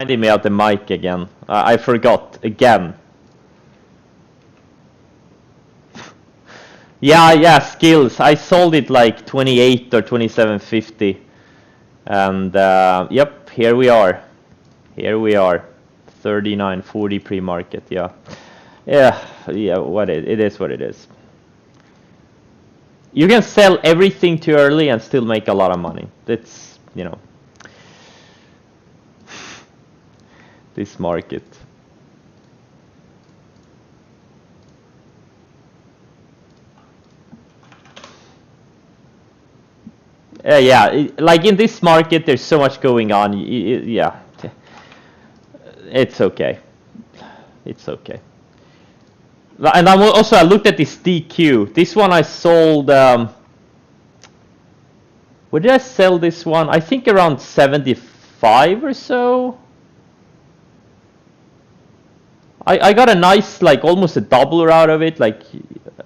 Reminding me of the mic again. I forgot again. Yeah, skills. I sold it like 28 or 27.50, and yep, here we are. 39.40 pre-market. Yeah. What it is what it is. You can sell everything too early and still make a lot of money. That's, this market. Yeah, like in this market, there's so much going on. Yeah, it's okay. It's okay. And I looked at this DQ. This one I sold. Where did I sell this one? I think around 75 or so. I got a nice, like almost a doubler out of it, like,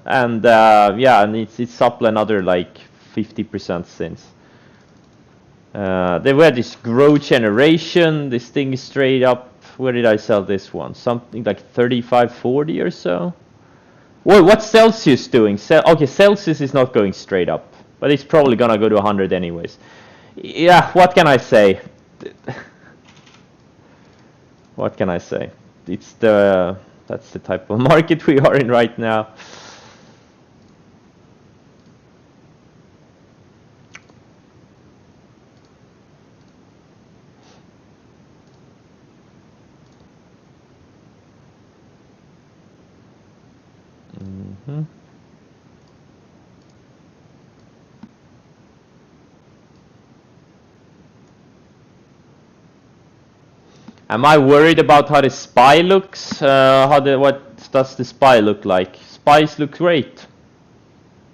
and yeah, and it's up another like 50% since. They were this grow generation. This thing is straight up. Where did I sell this one? Something like 35.40 or so. Well, what's Celsius doing? Okay, Celsius is not going straight up, but it's probably gonna go to 100 anyways. Yeah, what can I say? What can I say? That's the type of market we are in right now. Am I worried about how the SPY looks? What does the SPY look like? SPYs look great.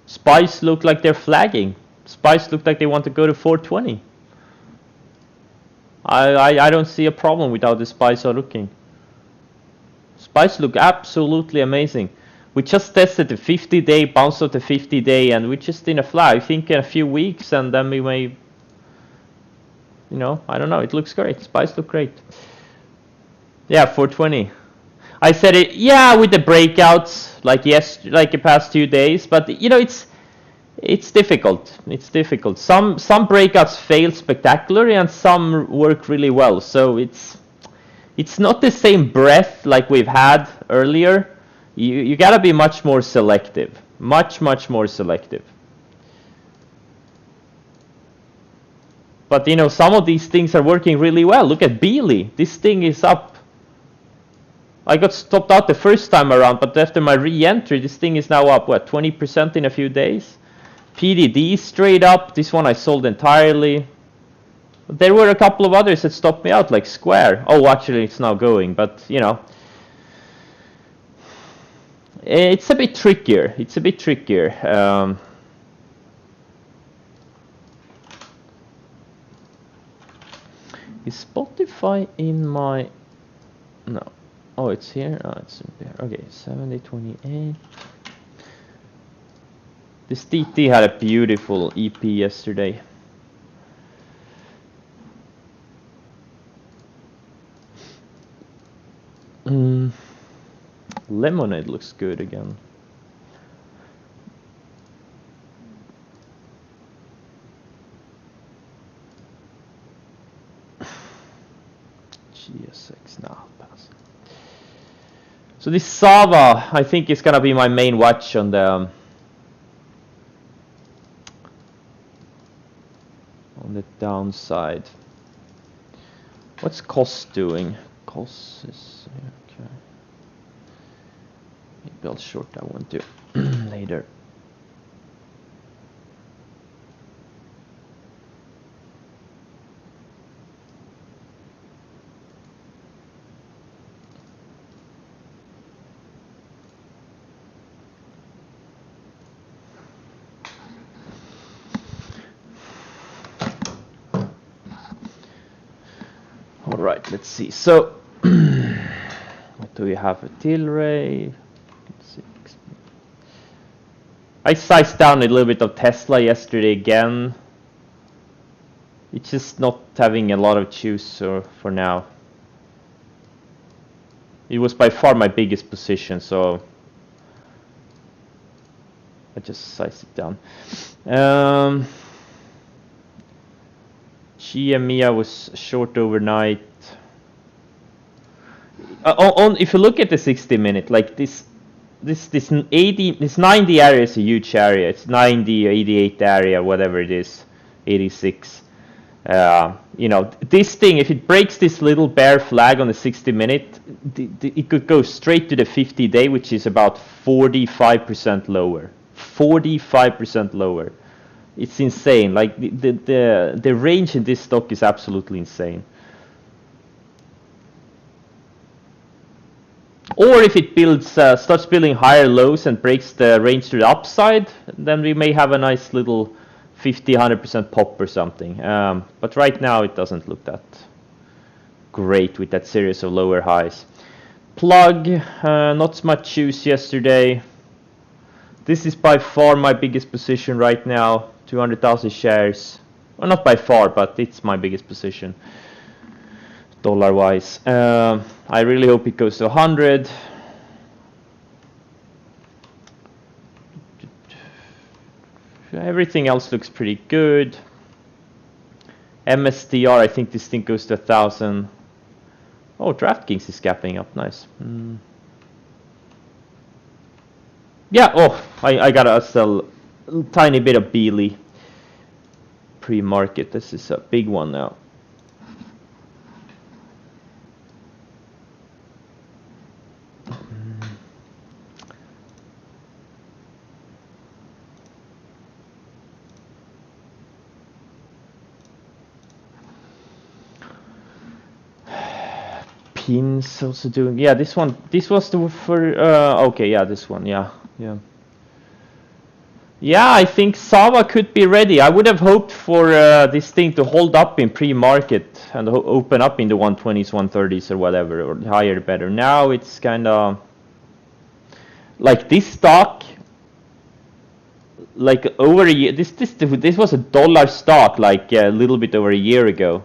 SPYs look like they're flagging. SPYs look like they want to go to 420. I don't see a problem with how the SPYs are looking. SPYs look absolutely amazing. We just tested the 50-day, bounced off the 50-day, and we're just in a flag. I think in a few weeks, and then we may, I don't know. It looks great. SPYs look great. Yeah, 420. I said it. Yeah, with the breakouts, like the past 2 days. But it's difficult. It's difficult. Some breakouts fail spectacularly, and some work really well. So it's not the same breadth like we've had earlier. You gotta be much more selective. Much more selective. But some of these things are working really well. Look at Beely. This thing is up. I got stopped out the first time around, but after my re-entry, this thing is now up, what, 20% in a few days? PDD straight up. This one I sold entirely. There were a couple of others that stopped me out, like Square. Oh, actually, it's now going, but, it's a bit trickier. It's a bit trickier. Is Spotify in my... No. Oh, it's here? Oh, it's in there. Okay, 7028. This TT had a beautiful EP yesterday. Lemonade looks good again. GSX, now pass. So this Sava, I think, is gonna be my main watch on the downside. What's KOSS doing? KOSS is okay. Maybe I'll short that one too later. All right, let's see. So, what do we have? A Tilray. Let's see. I sized down a little bit of Tesla yesterday again. It's just not having a lot of juice for now. It was by far my biggest position, so I just sized it down. GME I was short overnight. If you look at the 60-minute, like this 90 area is a huge area. It's 90 or 88 area, whatever it is, 86. You know, this thing, if it breaks this little bear flag on the 60-minute, it could go straight to the 50-day, which is about 45% lower. 45% lower. It's insane. Like the range in this stock is absolutely insane. Or if it builds, starts building higher lows and breaks the range to the upside, then we may have a nice little 50-100% pop or something. But right now it doesn't look that great with that series of lower highs. Plug, not much juice yesterday. This is by far my biggest position right now, 200,000 shares. Well, not by far, but it's my biggest position, dollar-wise. I really hope it goes to 100. Everything else looks pretty good. MSTR, I think this thing goes to 1,000. Oh, DraftKings is gapping up, nice. Yeah, oh, I gotta sell a tiny bit of Beely pre-market. This is a big one now. Pins also doing, yeah, this one, this was the for okay, yeah, this one, yeah. Yeah, I think Sava could be ready. I would have hoped for this thing to hold up in pre-market and open up in the 120s, 130s or whatever, or higher better. Now it's kind of like this stock, like over a year, this was a dollar stock like a little bit over a year ago.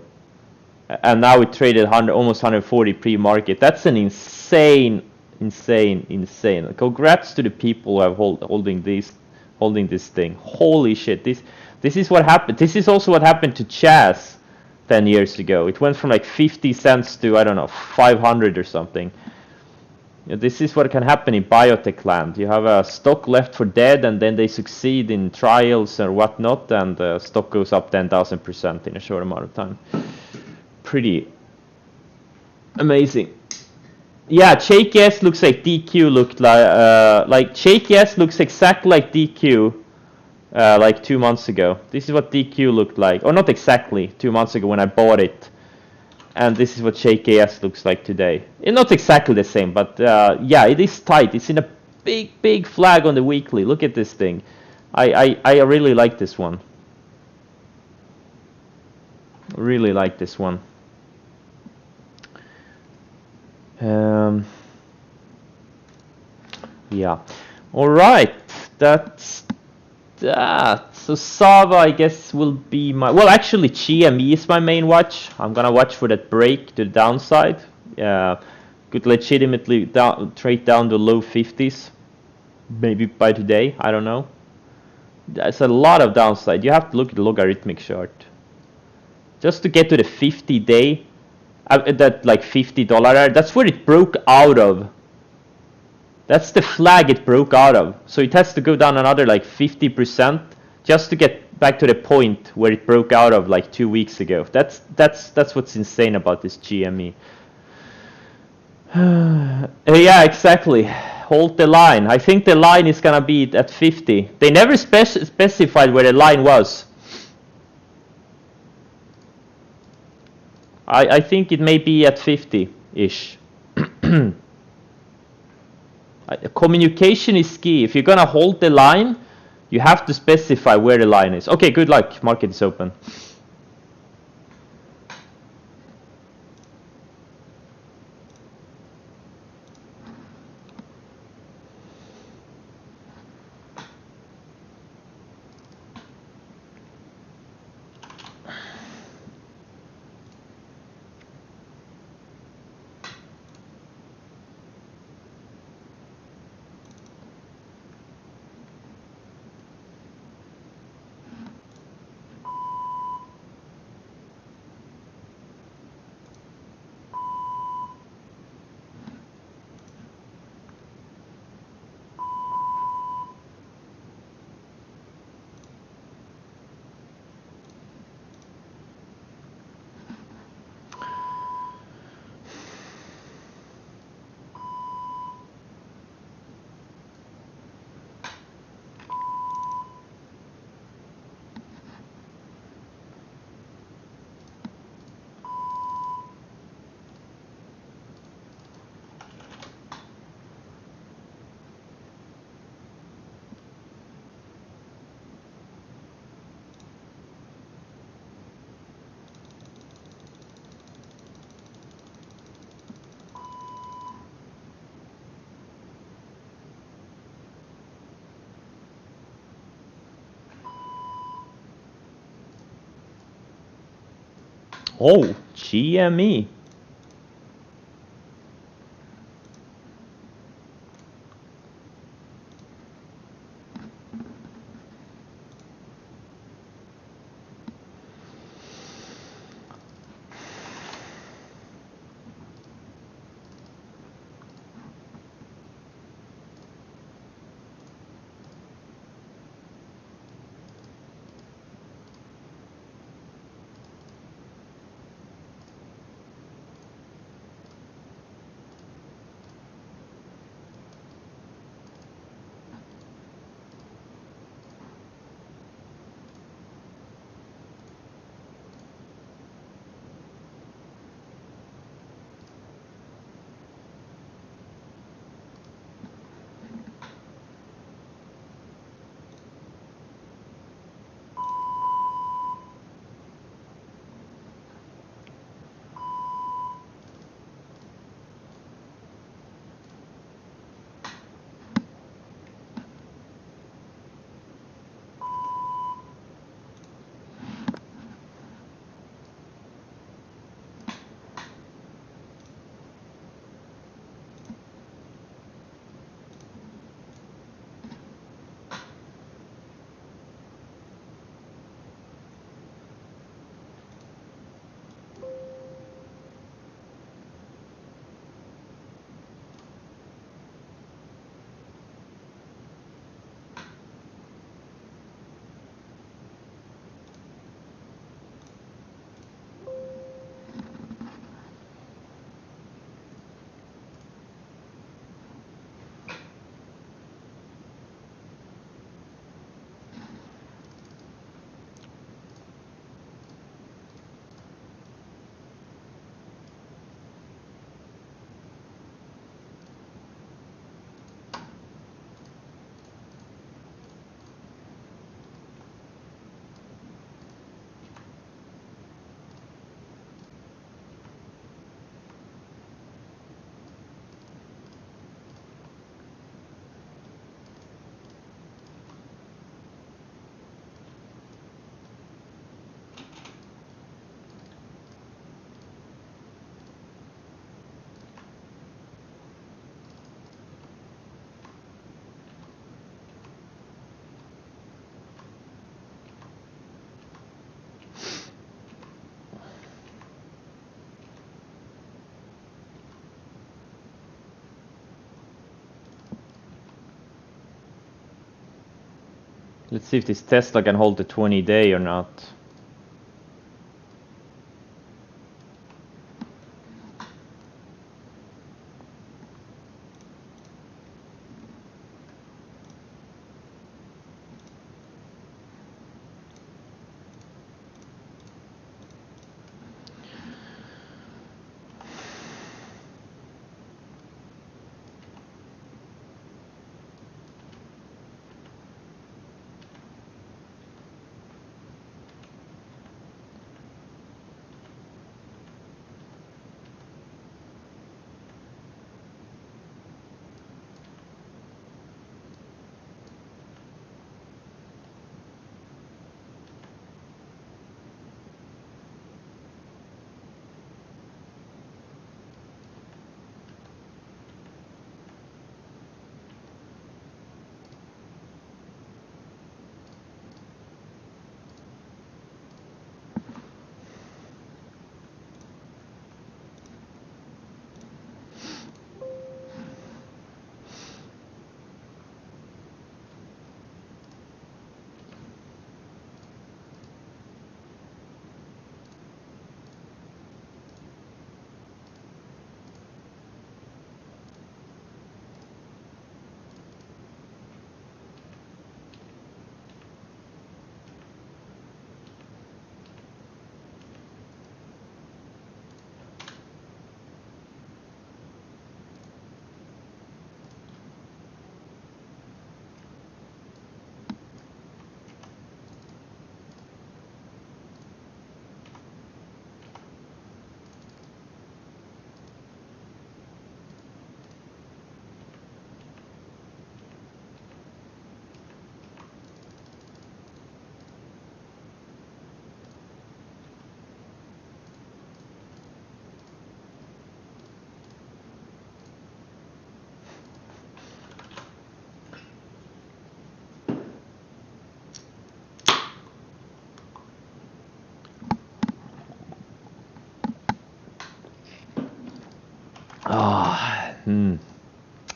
And now it traded almost 140 pre-market. That's an insane. Congrats to the people who have holding this thing. Holy shit! This is what happened. This is also what happened to Chaz 10 years ago. It went from like 50 cents to, I don't know, 500 or something. This is what can happen in biotech land. You have a stock left for dead, and then they succeed in trials or whatnot, and the stock goes up 10,000% in a short amount of time. Pretty amazing. Yeah, JKS looks like DQ looked like JKS looks exactly like DQ like 2 months ago. This is what DQ looked like, or not exactly 2 months ago when I bought it, and this is what JKS looks like today. It's not exactly the same, but yeah, it is tight. It's in a big flag on the weekly. Look at this thing. I really like this one. Really like this one. Yeah. All right. That's that. So Sava, I guess, will be my... Well, actually, GME is my main watch. I'm going to watch for that break to the downside. Could legitimately trade down to low 50s. Maybe by today. I don't know. There's a lot of downside. You have to look at the logarithmic chart. Just to get to the 50-day... that like $50 area, that's where it broke out of. That's the flag it broke out of. So it has to go down another like 50% just to get back to the point where it broke out of like 2 weeks ago. That's what's insane about this GME. Yeah, exactly. Hold the line. I think the line is gonna be at 50. They never specified where the line was. I think it may be at 50-ish. Communication is key. If you're gonna hold the line, you have to specify where the line is. Okay, good luck. Market is open. Oh, GME. Let's see if this Tesla can hold the 20-day or not.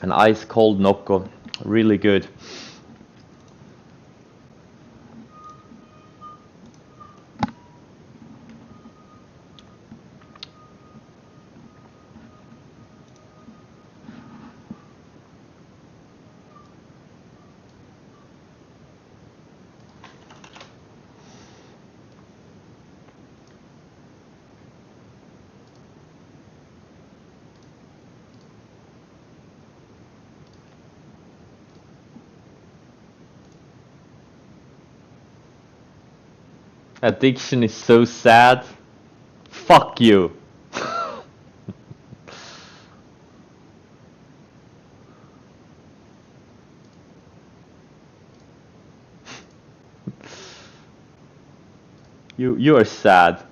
An ice cold Nocco, really good. Addiction is so sad. Fuck you. You are sad.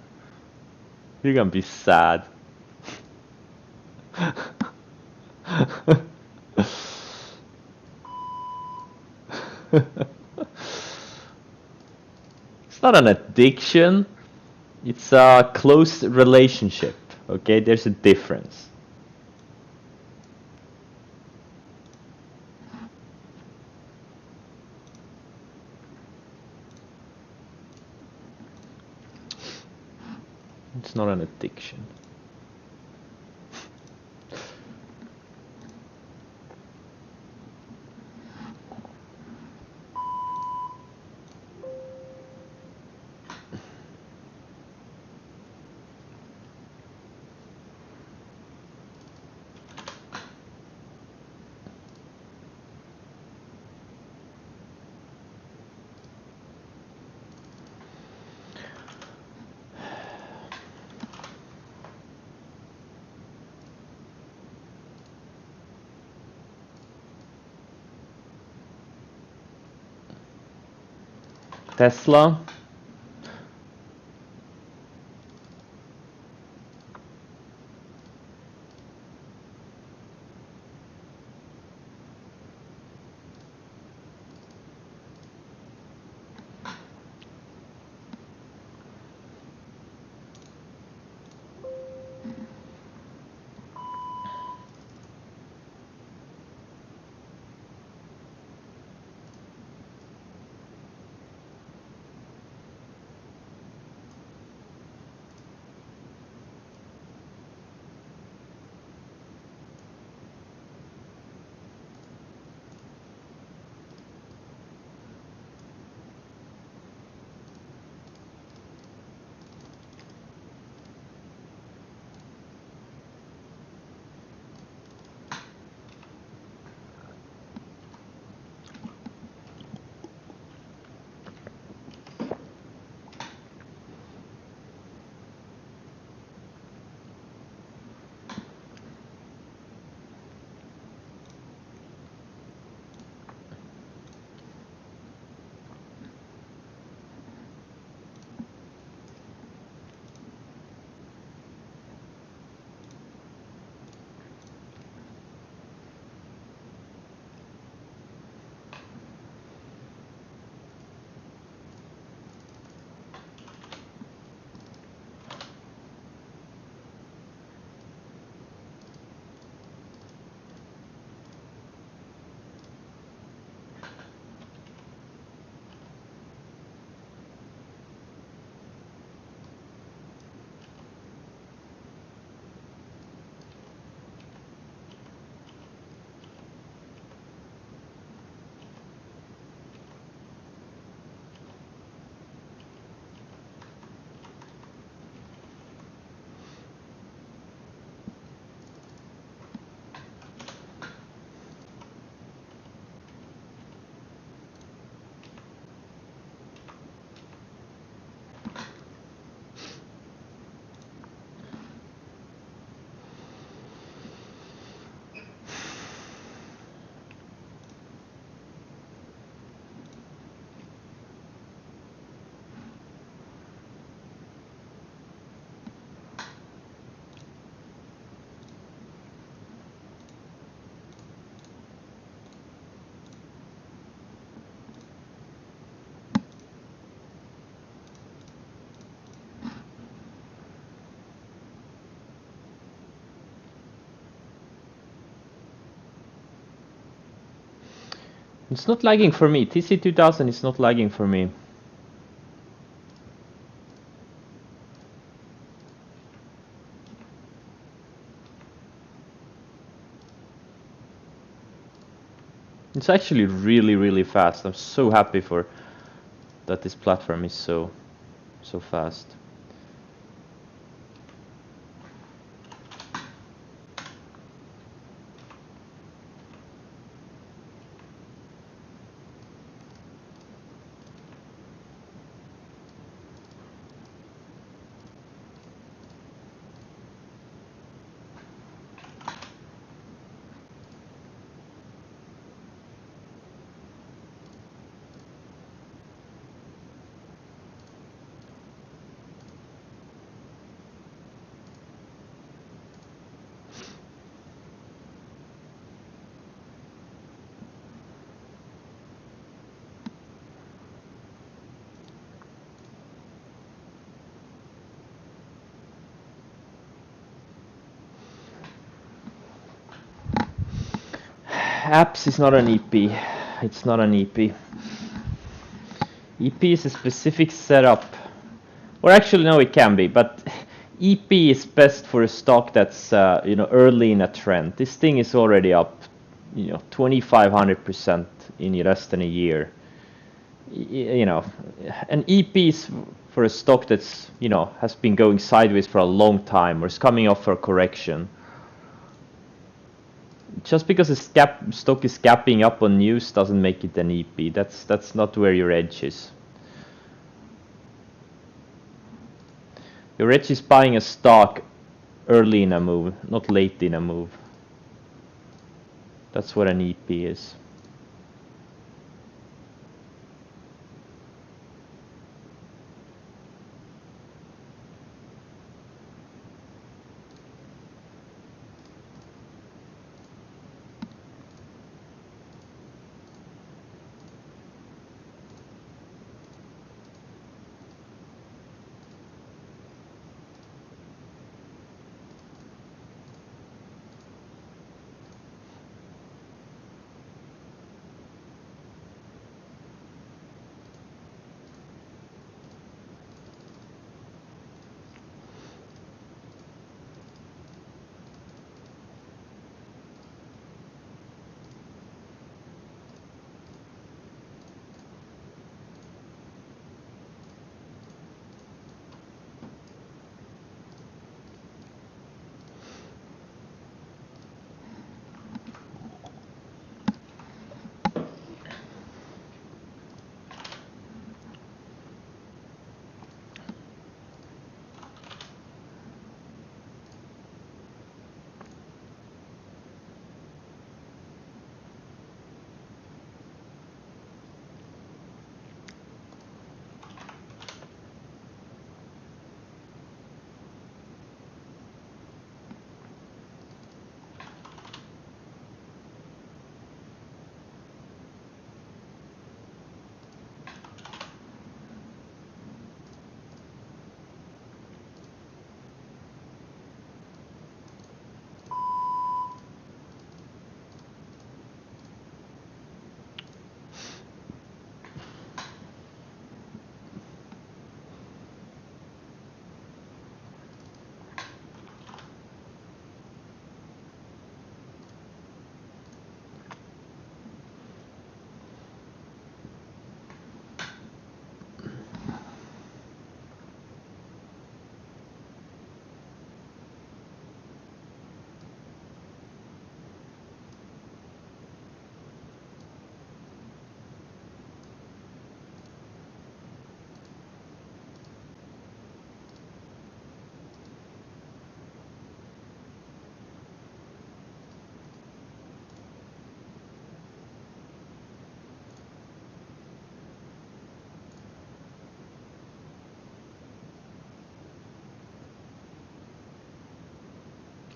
You're gonna be sad. It's not an addiction. It's a close relationship. Okay, there's a difference. It's not an addiction. Tesla. It's not lagging for me. TC2000 is not lagging for me. It's actually really fast. I'm so happy for that this platform is so fast. Apps is not an EP. It's not an EP. EP is a specific setup. Or actually, no, it can be, but EP is best for a stock that's early in a trend. This thing is already up 2,500% in less than a year. An EP is for a stock that's has been going sideways for a long time or is coming off for a correction. Just because a stock is gapping up on news doesn't make it an EP. That's not where your edge is. Your edge is buying a stock early in a move, not late in a move. That's what an EP is.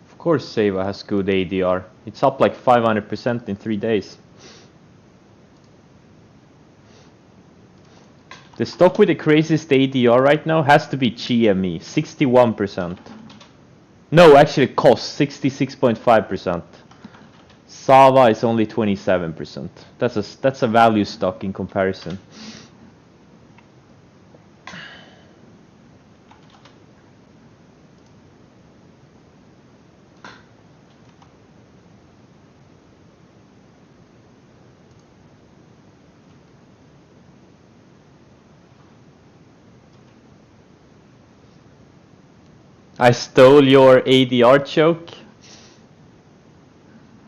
Of course Seva has good ADR. It's up like 500% in 3 days. The stock with the craziest ADR right now has to be GME, 61%. No, actually KOSS, 66.5%. Sava is only 27%. That's a value stock in comparison. I stole your ADR joke.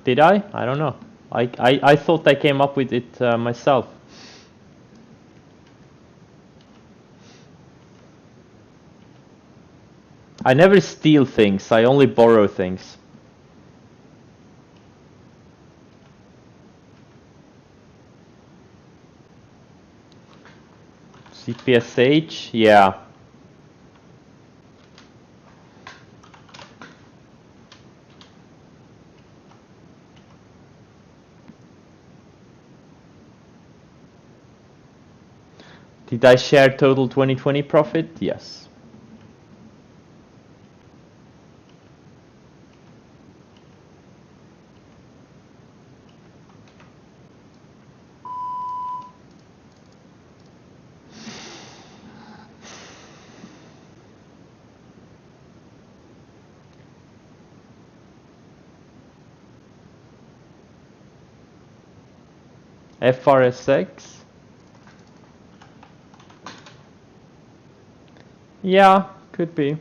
Did I? I don't know. I thought I came up with it myself. I never steal things, I only borrow things. CPSH, yeah. Did I share total 2020 profit? Yes. FRSX? Yeah, could be.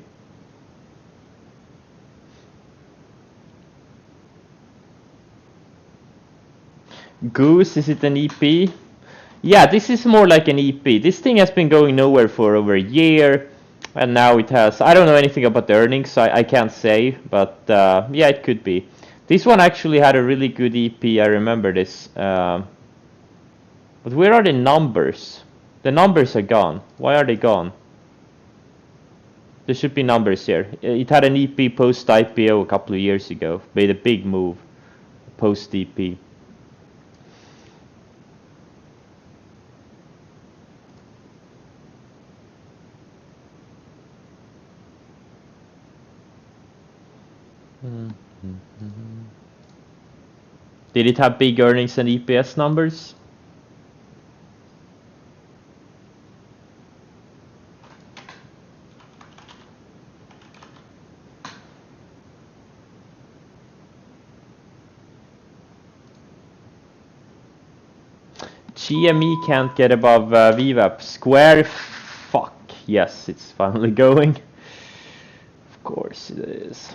Goose, is it an EP? Yeah, this is more like an EP. This thing has been going nowhere for over a year, and now it has. I don't know anything about the earnings, so I can't say, but yeah, it could be. This one actually had a really good EP, I remember this. But where are the numbers? The numbers are gone. Why are they gone? There should be numbers here. It had an EP post IPO a couple of years ago. Made a big move post EP. Did it have big earnings and EPS numbers? GME can't get above VWAP. Square, fuck. Yes, it's finally going. Of course it is.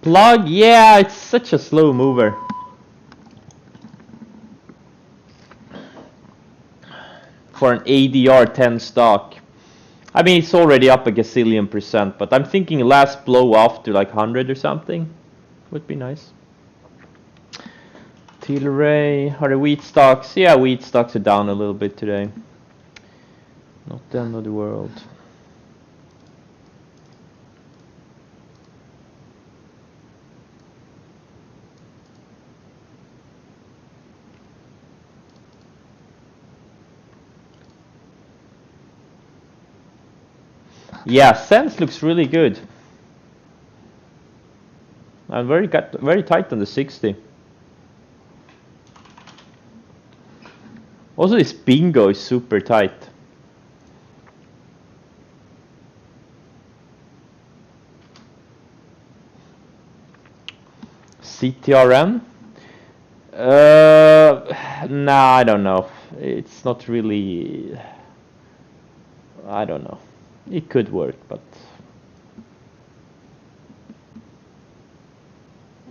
Plug, yeah, it's such a slow mover. For an ADR 10 stock. I mean, it's already up a gazillion percent, but I'm thinking last blow off to like 100 or something would be nice. Tilray, are the wheat stocks? Yeah, wheat stocks are down a little bit today. Not the end of the world. Yeah, Sense looks really good. I'm very tight on the 60. Also, this bingo is super tight. CTRM? Nah, I don't know. It's not really. I don't know. It could work, but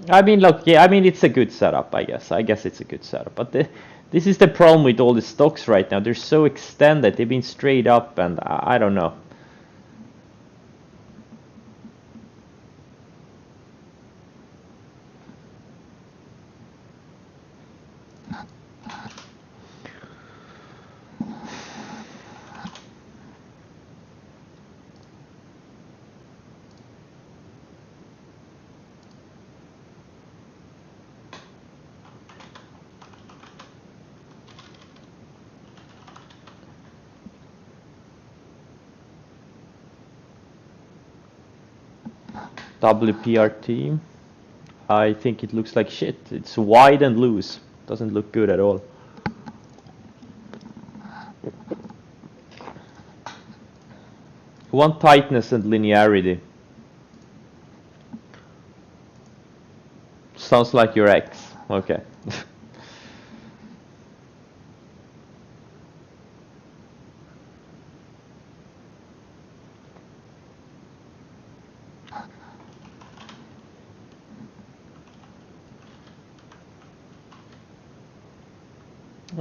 I mean, look, yeah, I mean, it's a good setup, I guess. I guess it's a good setup, but this is the problem with all the stocks right now. They're so extended. They've been straight up, and I don't know. WPRT. I think it looks like shit. It's wide and loose. Doesn't look good at all. You want tightness and linearity. Sounds like your ex. Okay.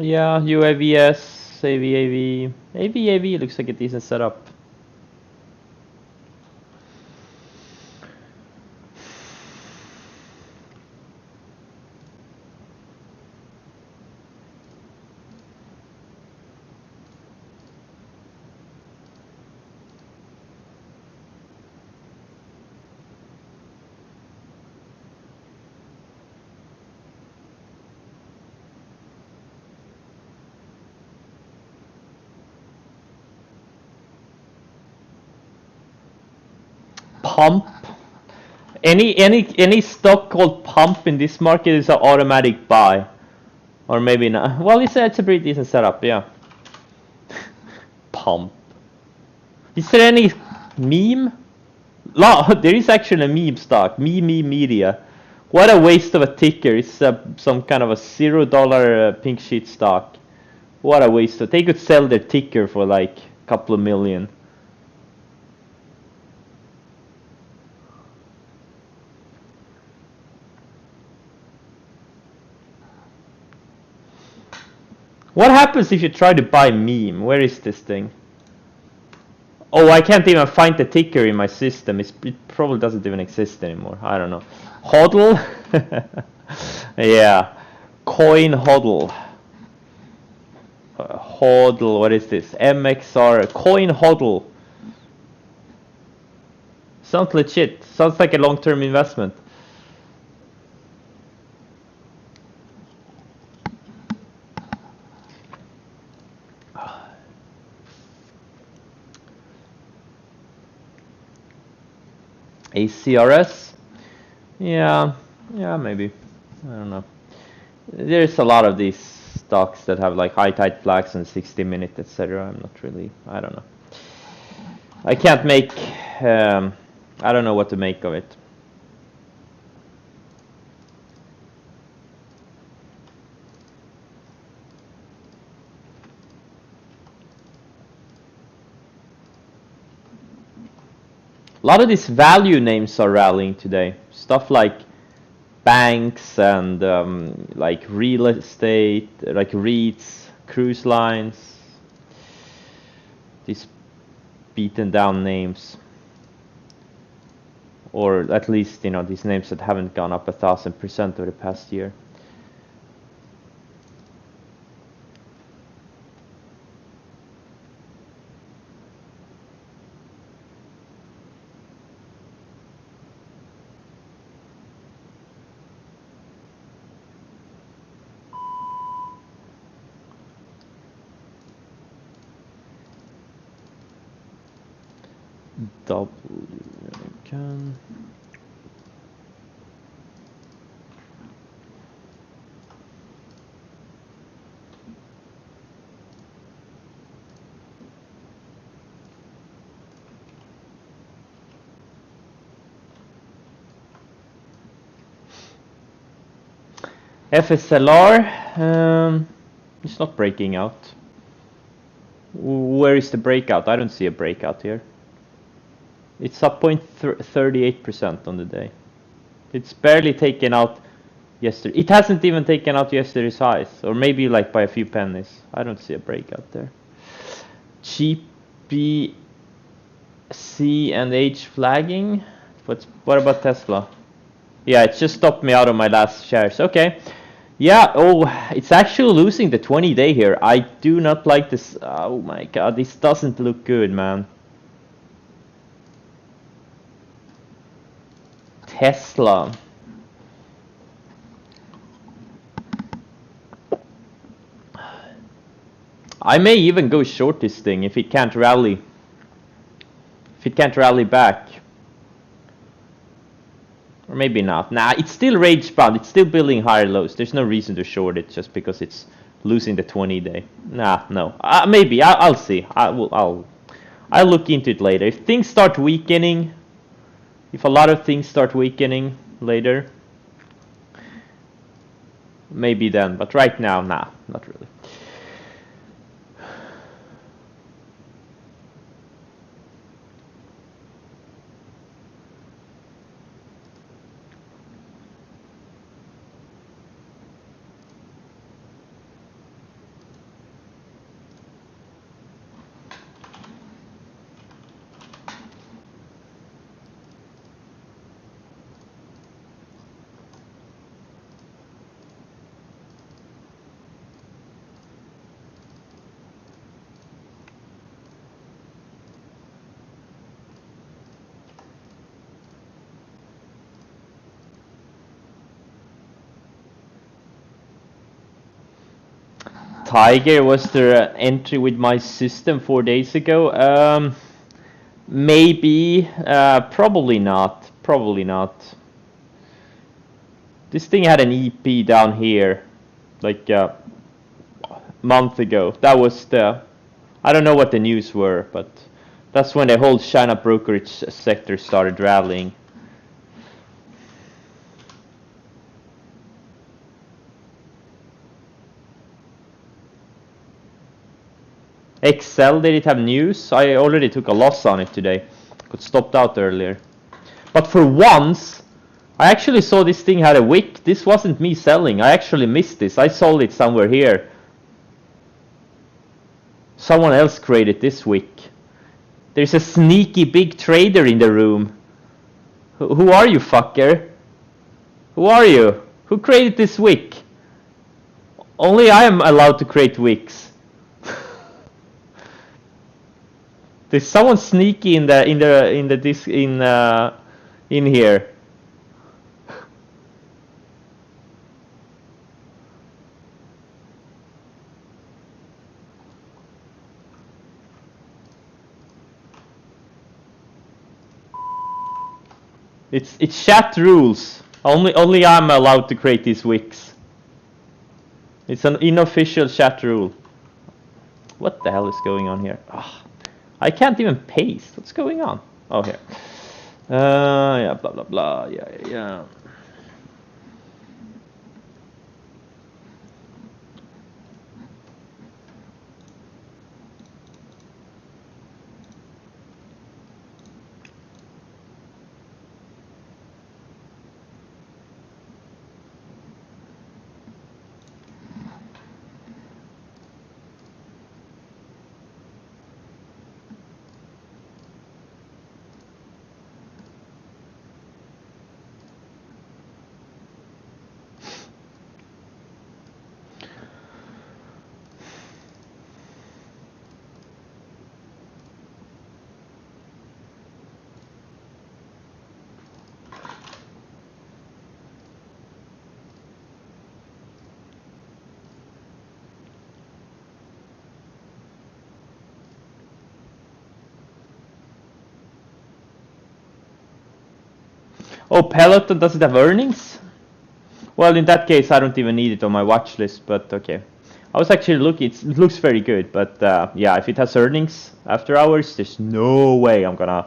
Yeah, UAVS, AVAV. AVAV looks like a decent setup. Pump. Any stock called pump in this market is an automatic buy, or maybe not. Well, it's a pretty decent setup, yeah. Pump. Is there any meme? No, there is actually a meme stock. Meme Media. What a waste of a ticker. It's some kind of a $0 pink sheet stock. What a waste of. They could sell their ticker for like a couple of million. What happens if you try to buy meme? Where is this thing? Oh, I can't even find the ticker in my system. It probably doesn't even exist anymore. I don't know. Hodl? Yeah. Coin hodl. Hodl, what is this? MXR. Coin hodl. Sounds legit. Sounds like a long-term investment. ACRS? Yeah, maybe. I don't know. There's a lot of these stocks that have like high tide flags and 60-minute, etc. I'm not really. I don't know. I can't make. I don't know what to make of it. A lot of these value names are rallying today. Stuff like banks and like real estate, like REITs, cruise lines. These beaten down names. Or at least, you know, these names that haven't gone up 1,000% over the past year. Can FSLR, it's not breaking out. Where is the breakout? I don't see a breakout here. It's up 0.38% on the day. It's barely taken out yesterday. It hasn't even taken out yesterday's highs, or maybe like by a few pennies. I don't see a breakout there. GP C and H flagging. What about Tesla? Yeah, it just stopped me out of my last shares. Okay. Yeah, oh, it's actually losing the 20-day here. I do not like this. Oh my god, this doesn't look good, man. Tesla. I may even go short this thing if it can't rally. If it can't rally back. maybe not. Nah, it's still range bound. It's still building higher lows. There's no reason to short it just because it's losing the 20-day. Nah, no. Maybe I'll see. I'll look into it later. If things start weakening, if a lot of things start weakening later, maybe then. But right now, nah, not really. Tiger was the entry with my system 4 days ago. Maybe, probably not. Probably not. This thing had an EP down here, like a month ago. That was the. I don't know what the news were, but that's when the whole China brokerage sector started rallying. Excel, did it have news? I already took a loss on it today. Got stopped out earlier. But for once, I actually saw this thing had a wick. This wasn't me selling. I actually missed this. I sold it somewhere here. Someone else created this wick. There's a sneaky big trader in the room. Who are you, fucker? Who are you? Who created this wick? Only I am allowed to create wicks. There's someone sneaky in here. It's chat rules. Only I'm allowed to create these wicks. It's an unofficial chat rule. What the hell is going on here? Oh, I can't even paste. What's going on? Oh, here. Yeah, blah blah blah. Yeah. Oh, Peloton, does it have earnings? Well, in that case, I don't even need it on my watch list, but okay. I was actually looking, it looks very good, but yeah, if it has earnings after hours, there's no way I'm gonna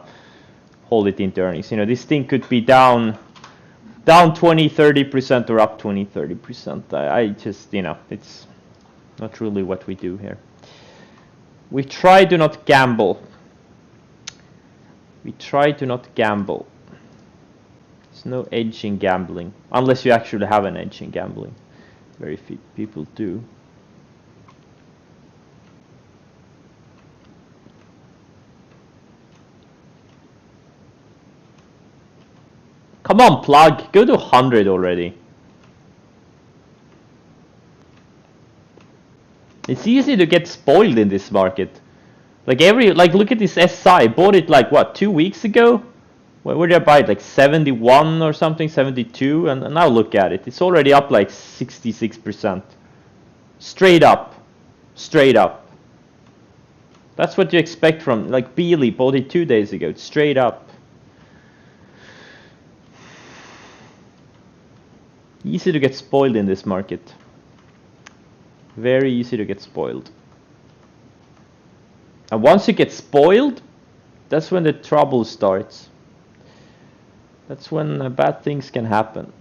hold it into earnings. You know, this thing could be down 20-30% or up 20-30%. I just, you know, it's not really what we do here. We try to not gamble. We try to not gamble. There's no edge in gambling, unless you actually have an edge in gambling. Very few people do. Come on, plug, go to 100 already. It's easy to get spoiled in this market. Like look at this SI, bought it like what, 2 weeks ago? Where did I buy it? Like 71 or something, 72, and now look at it. It's already up like 66%. Straight up. Straight up. That's what you expect from, like Beely bought it 2 days ago. It's straight up. Easy to get spoiled in this market. Very easy to get spoiled. And once you get spoiled, that's when the trouble starts. That's when bad things can happen.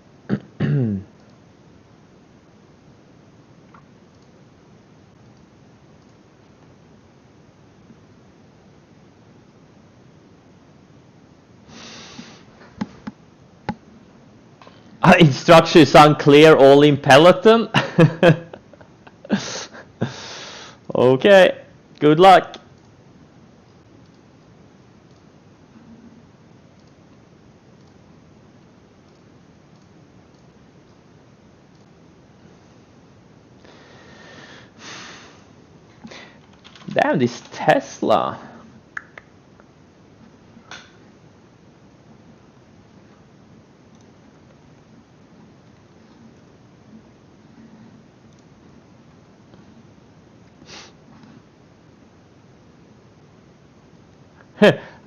Instruction is unclear, all in Peloton. Okay, good luck. Damn, this Tesla.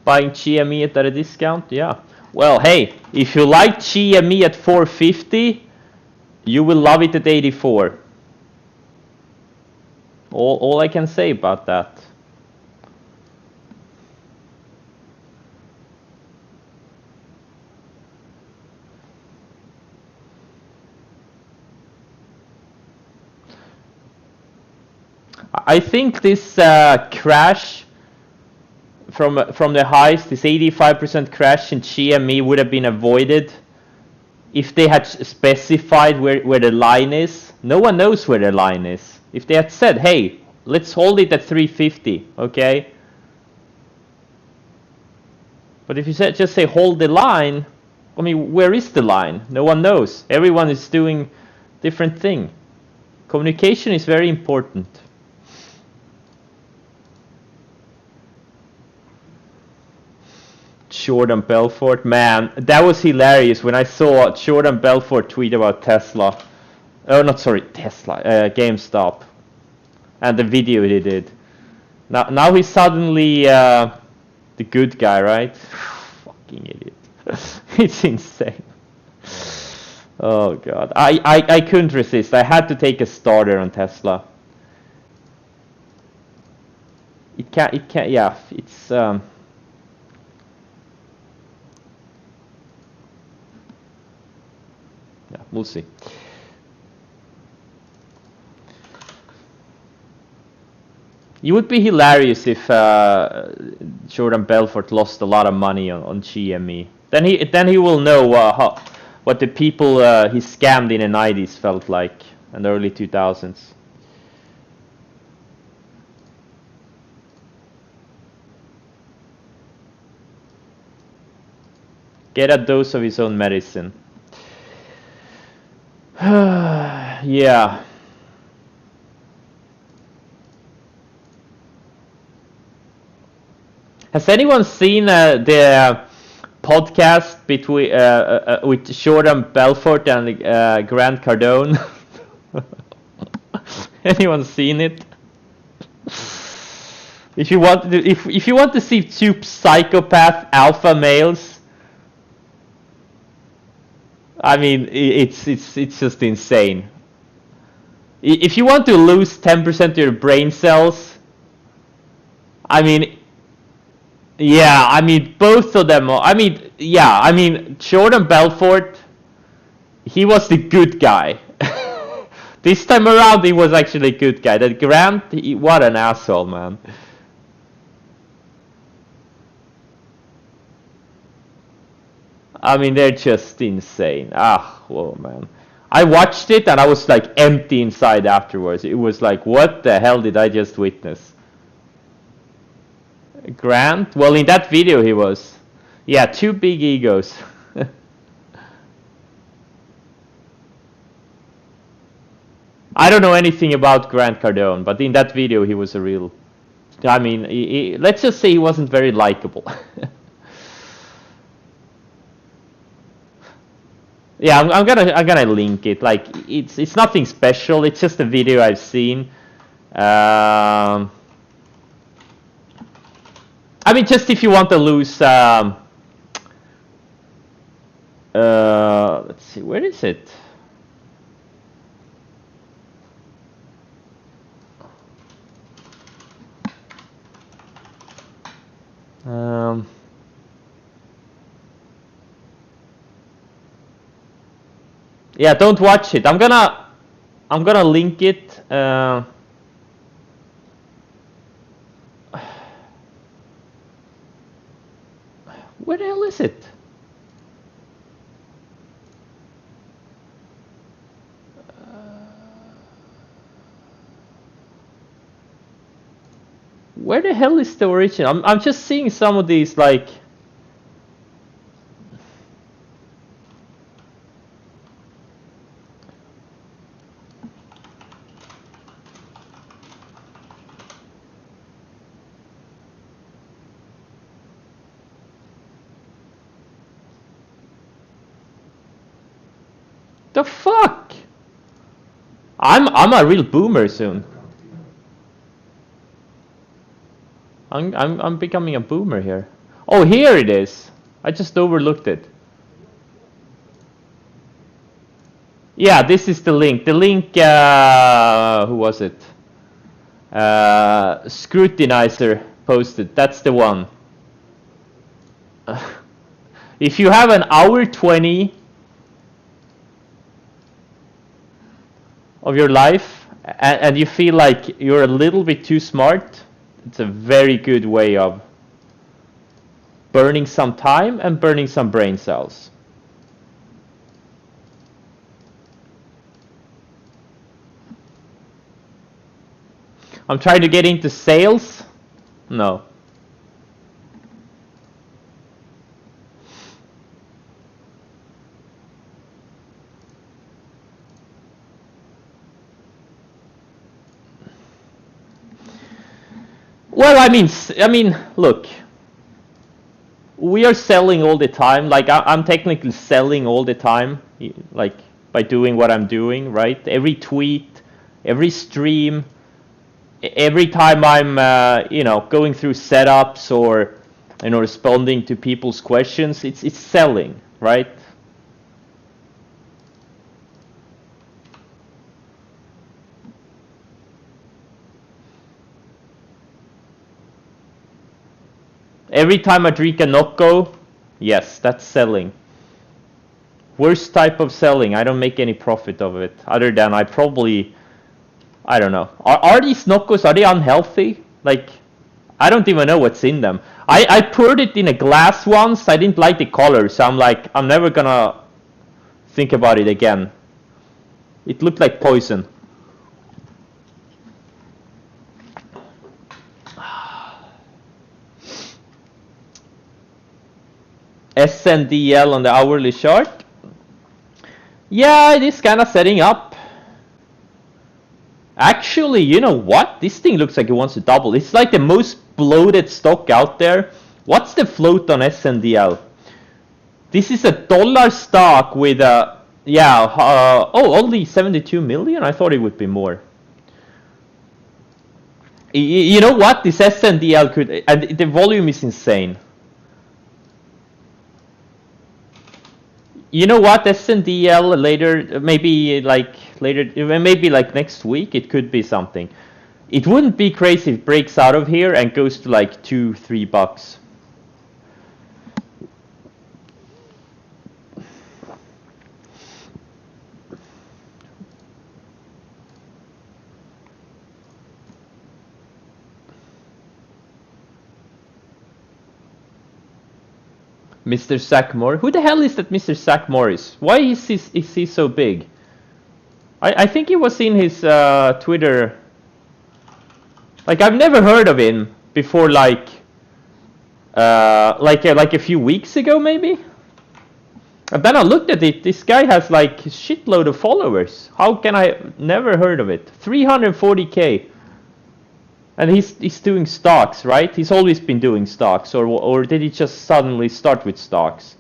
Buying GME at a discount? Yeah. Well, hey, if you like GME at 450, you will love it at 84. All I can say about that. I think this crash from the highs, this 85% crash in GME would have been avoided if they had specified where the line is. No one knows where the line is. If they had said, hey, let's hold it at 350, okay? But if you just say hold the line, I mean, where is the line? No one knows. Everyone is doing different thing. Communication is very important. Jordan Belfort, man, that was hilarious when I saw Jordan Belfort tweet about Tesla. Oh, not sorry, Tesla, GameStop, and the video he did. Now he's suddenly the good guy, right? Fucking idiot. It's insane. Oh god, I couldn't resist. I had to take a starter on Tesla. It can't. Yeah, it's. Yeah, we'll see. It would be hilarious if Jordan Belfort lost a lot of money on GME. Then he will know what the people he scammed in the 90s felt like, and the early 2000s. Get a dose of his own medicine. Yeah. Has anyone seen the podcast between with Jordan Belfort and Grant Cardone? Anyone seen it? If you want to see two psychopath alpha males, I mean it's just insane. If you want to lose 10% of your brain cells, I mean. Yeah, I mean, both of them. I mean, Jordan Belfort, he was the good guy. This time around, he was actually a good guy. That Grant, what an asshole, man. I mean, they're just insane. Whoa, man. I watched it and I was like empty inside afterwards. It was like, what the hell did I just witness? Grant? Well, in that video he was. Yeah, two big egos. I don't know anything about Grant Cardone, but in that video he was a real... I mean, let's just say he wasn't very likable. Yeah, I'm gonna link it. Like, it's nothing special. It's just a video I've seen. I mean, just if you want to lose, let's see, where is it? Yeah, don't watch it. I'm gonna link it. Where the hell is it? Where the hell is the original? I'm just seeing some of these like. The fuck? I'm a real boomer soon. I'm becoming a boomer here. Oh, here it is. I just overlooked it. Yeah, this is the link. The link, who was it? Scrutinizer posted. That's the one. If you have an hour 20 of your life and you feel like you're a little bit too smart, it's a very good way of burning some time and burning some brain cells. I'm trying to get into sales. No. Well, I mean, look. We are selling all the time. Like I'm technically selling all the time, like by doing what I'm doing, right? Every tweet, every stream, every time I'm, going through setups or, responding to people's questions, it's selling, right? Every time I drink a Nocco, yes, that's selling. Worst type of selling. I don't make any profit of it, other than I don't know. Are these Noccos, are they unhealthy? Like, I don't even know what's in them. I poured it in a glass once. I didn't like the color, so I'm like, I'm never gonna think about it again. It looked like poison. SNDL on the hourly chart. Yeah, it is kind of setting up. Actually, you know what? This thing looks like it wants to double. It's like the most bloated stock out there. What's the float on SNDL? This is a dollar stock with a, only 72 million? I thought it would be more. You know what? This SNDL could, and the volume is insane. You know what? SNDL later, maybe like next week, it could be something. It wouldn't be crazy if it breaks out of here and goes to like $2-3. Mr. Zach Morris. Who the hell is that Mr. Zach Morris? Why is he so big? I think he was in his Twitter. Like, I've never heard of him before, like a few weeks ago, maybe. And then I looked at it. This guy has like a shitload of followers. How can I never heard of it? 340k. And he's doing stocks, right? He's always been doing stocks, or did he just suddenly start with stocks?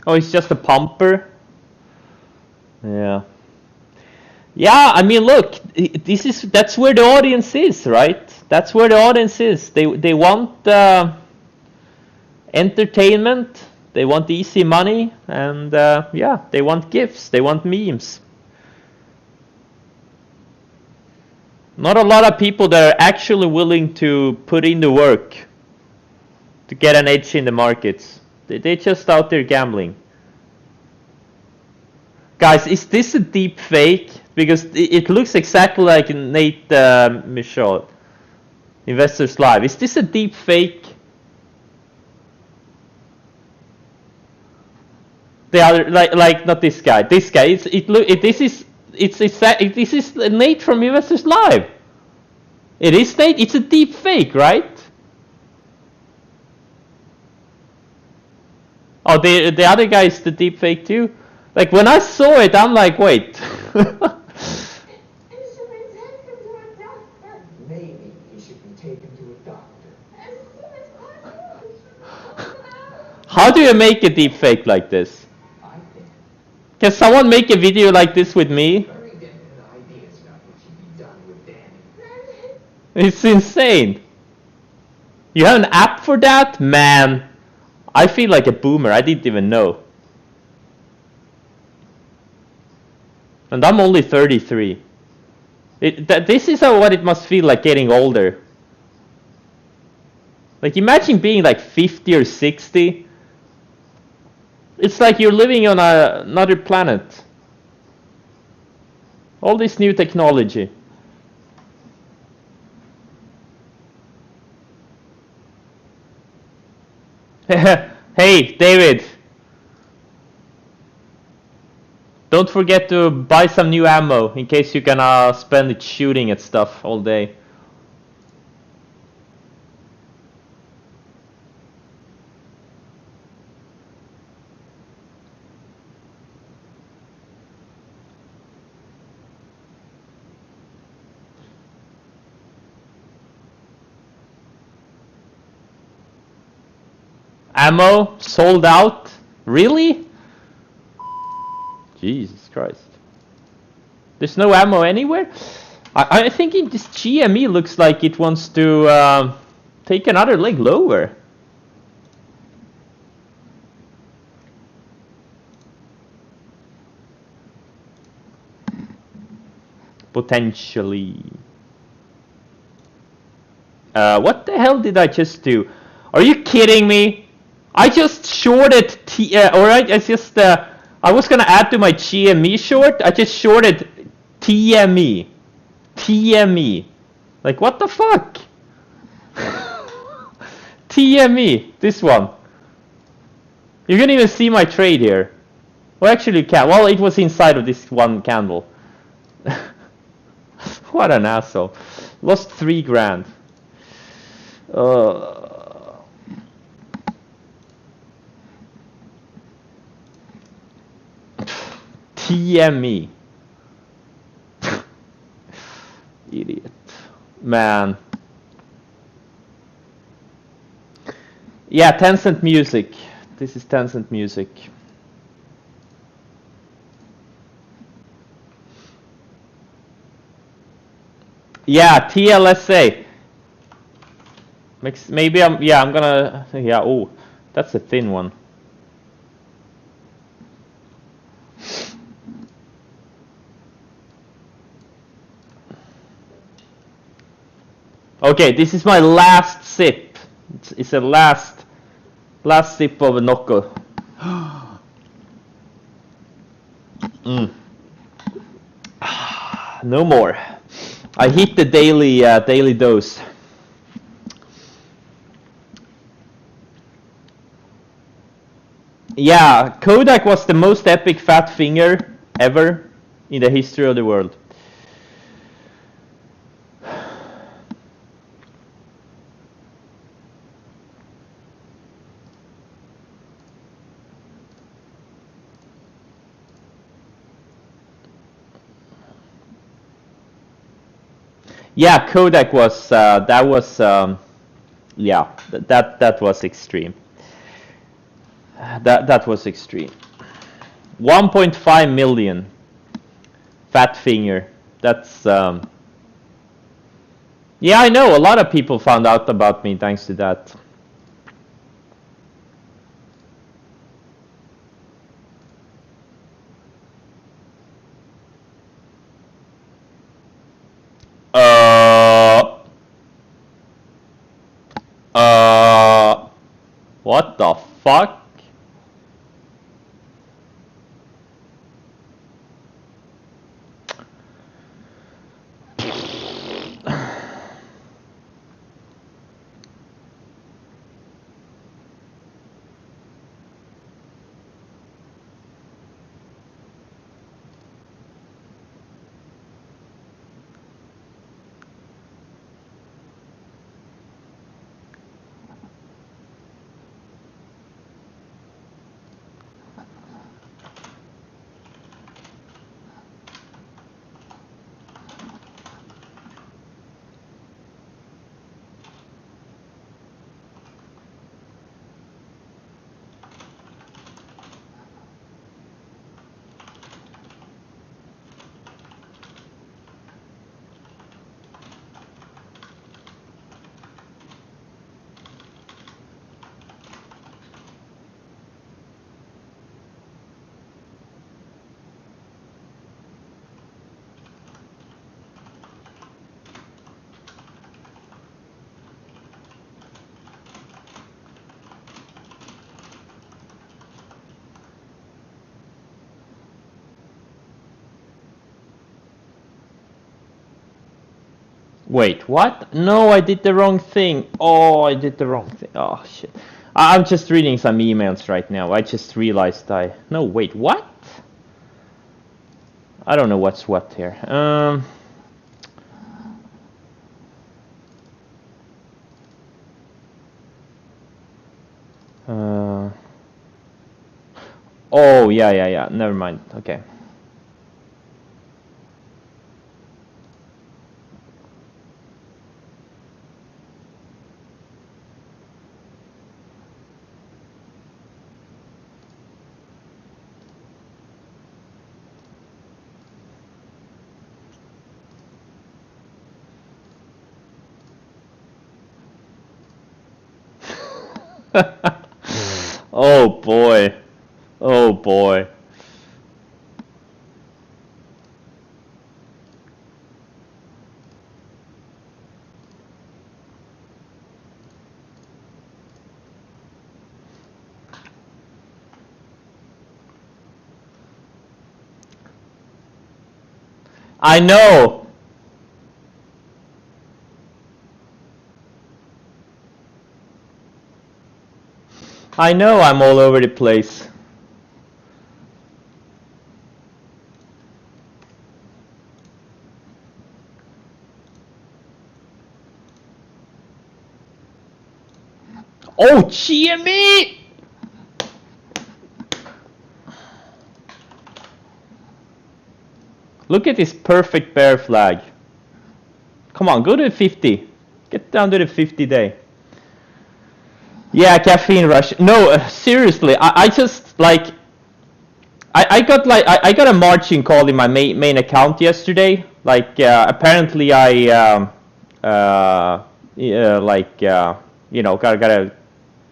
Oh, he's just a pumper? Yeah. Yeah, I mean, look, that's where the audience is, right? That's where the audience is. They want entertainment, they want easy money, and they want gifts, they want memes. Not a lot of people that are actually willing to put in the work to get an edge in the markets. They're just out there gambling. Guys, is this a deep fake? Because it looks exactly like Nate Michaud, Investors Live. Is this a deep fake? The other, like not this guy. This guy. This is Nate from Investors Live. It is Nate. It's a deep fake, right? Oh, the other guy is the deep fake too. Like when I saw it, I'm like, wait. Maybe he should be taken to a doctor. How do you make a deep fake like this? I think Can someone make a video like this with me? very definite ideas about what should be done with Danny. It's insane. You have an app for that? Man, I feel like a boomer. I didn't even know. And I'm only 33. This is what it must feel like getting older. Like imagine being like 50 or 60. It's like you're living on another planet. All this new technology. Hey, David. Don't forget to buy some new ammo in case you're gonna spend it shooting at stuff all day. Ammo sold out? Really? Jesus Christ. There's no ammo anywhere? I think this GME looks like it wants to take another leg lower. Potentially. What the hell did I just do? Are you kidding me? I just shorted alright, I was gonna add to my GME short, I just shorted TME. TME. Like what the fuck? TME, this one. You can even see my trade here. Well, actually you can't. Well, it was inside of this one candle. What an asshole. Lost 3 grand. TME. Idiot. Man. Yeah, Tencent Music. This is Tencent Music. Yeah, TLSA. Maybe I'm gonna, yeah, oh, that's a thin one. Okay, this is my last sip. It's a last sip of a Nocco. No more. I hit the daily dose. Yeah, Kodak was the most epic fat finger ever in the history of the world. Yeah, Kodak was that was yeah, that was extreme. That was extreme. 1.5 million fat finger. That's yeah, I know a lot of people found out about me thanks to that. What the fuck? Wait, what? No, I did the wrong thing. Oh, I did the wrong thing. Oh, shit. I'm just reading some emails right now. I just realized I... No, wait, what? I don't know what's what here. Oh, yeah. Never mind. Okay. Oh boy. Oh boy. I know. I know I'm all over the place. Oh, GME! Look at this perfect bear flag. Come on, go to 50. Get down to the 50 day. Yeah, caffeine rush. No, seriously, I just like I got a margin call in my main account yesterday. Like apparently I got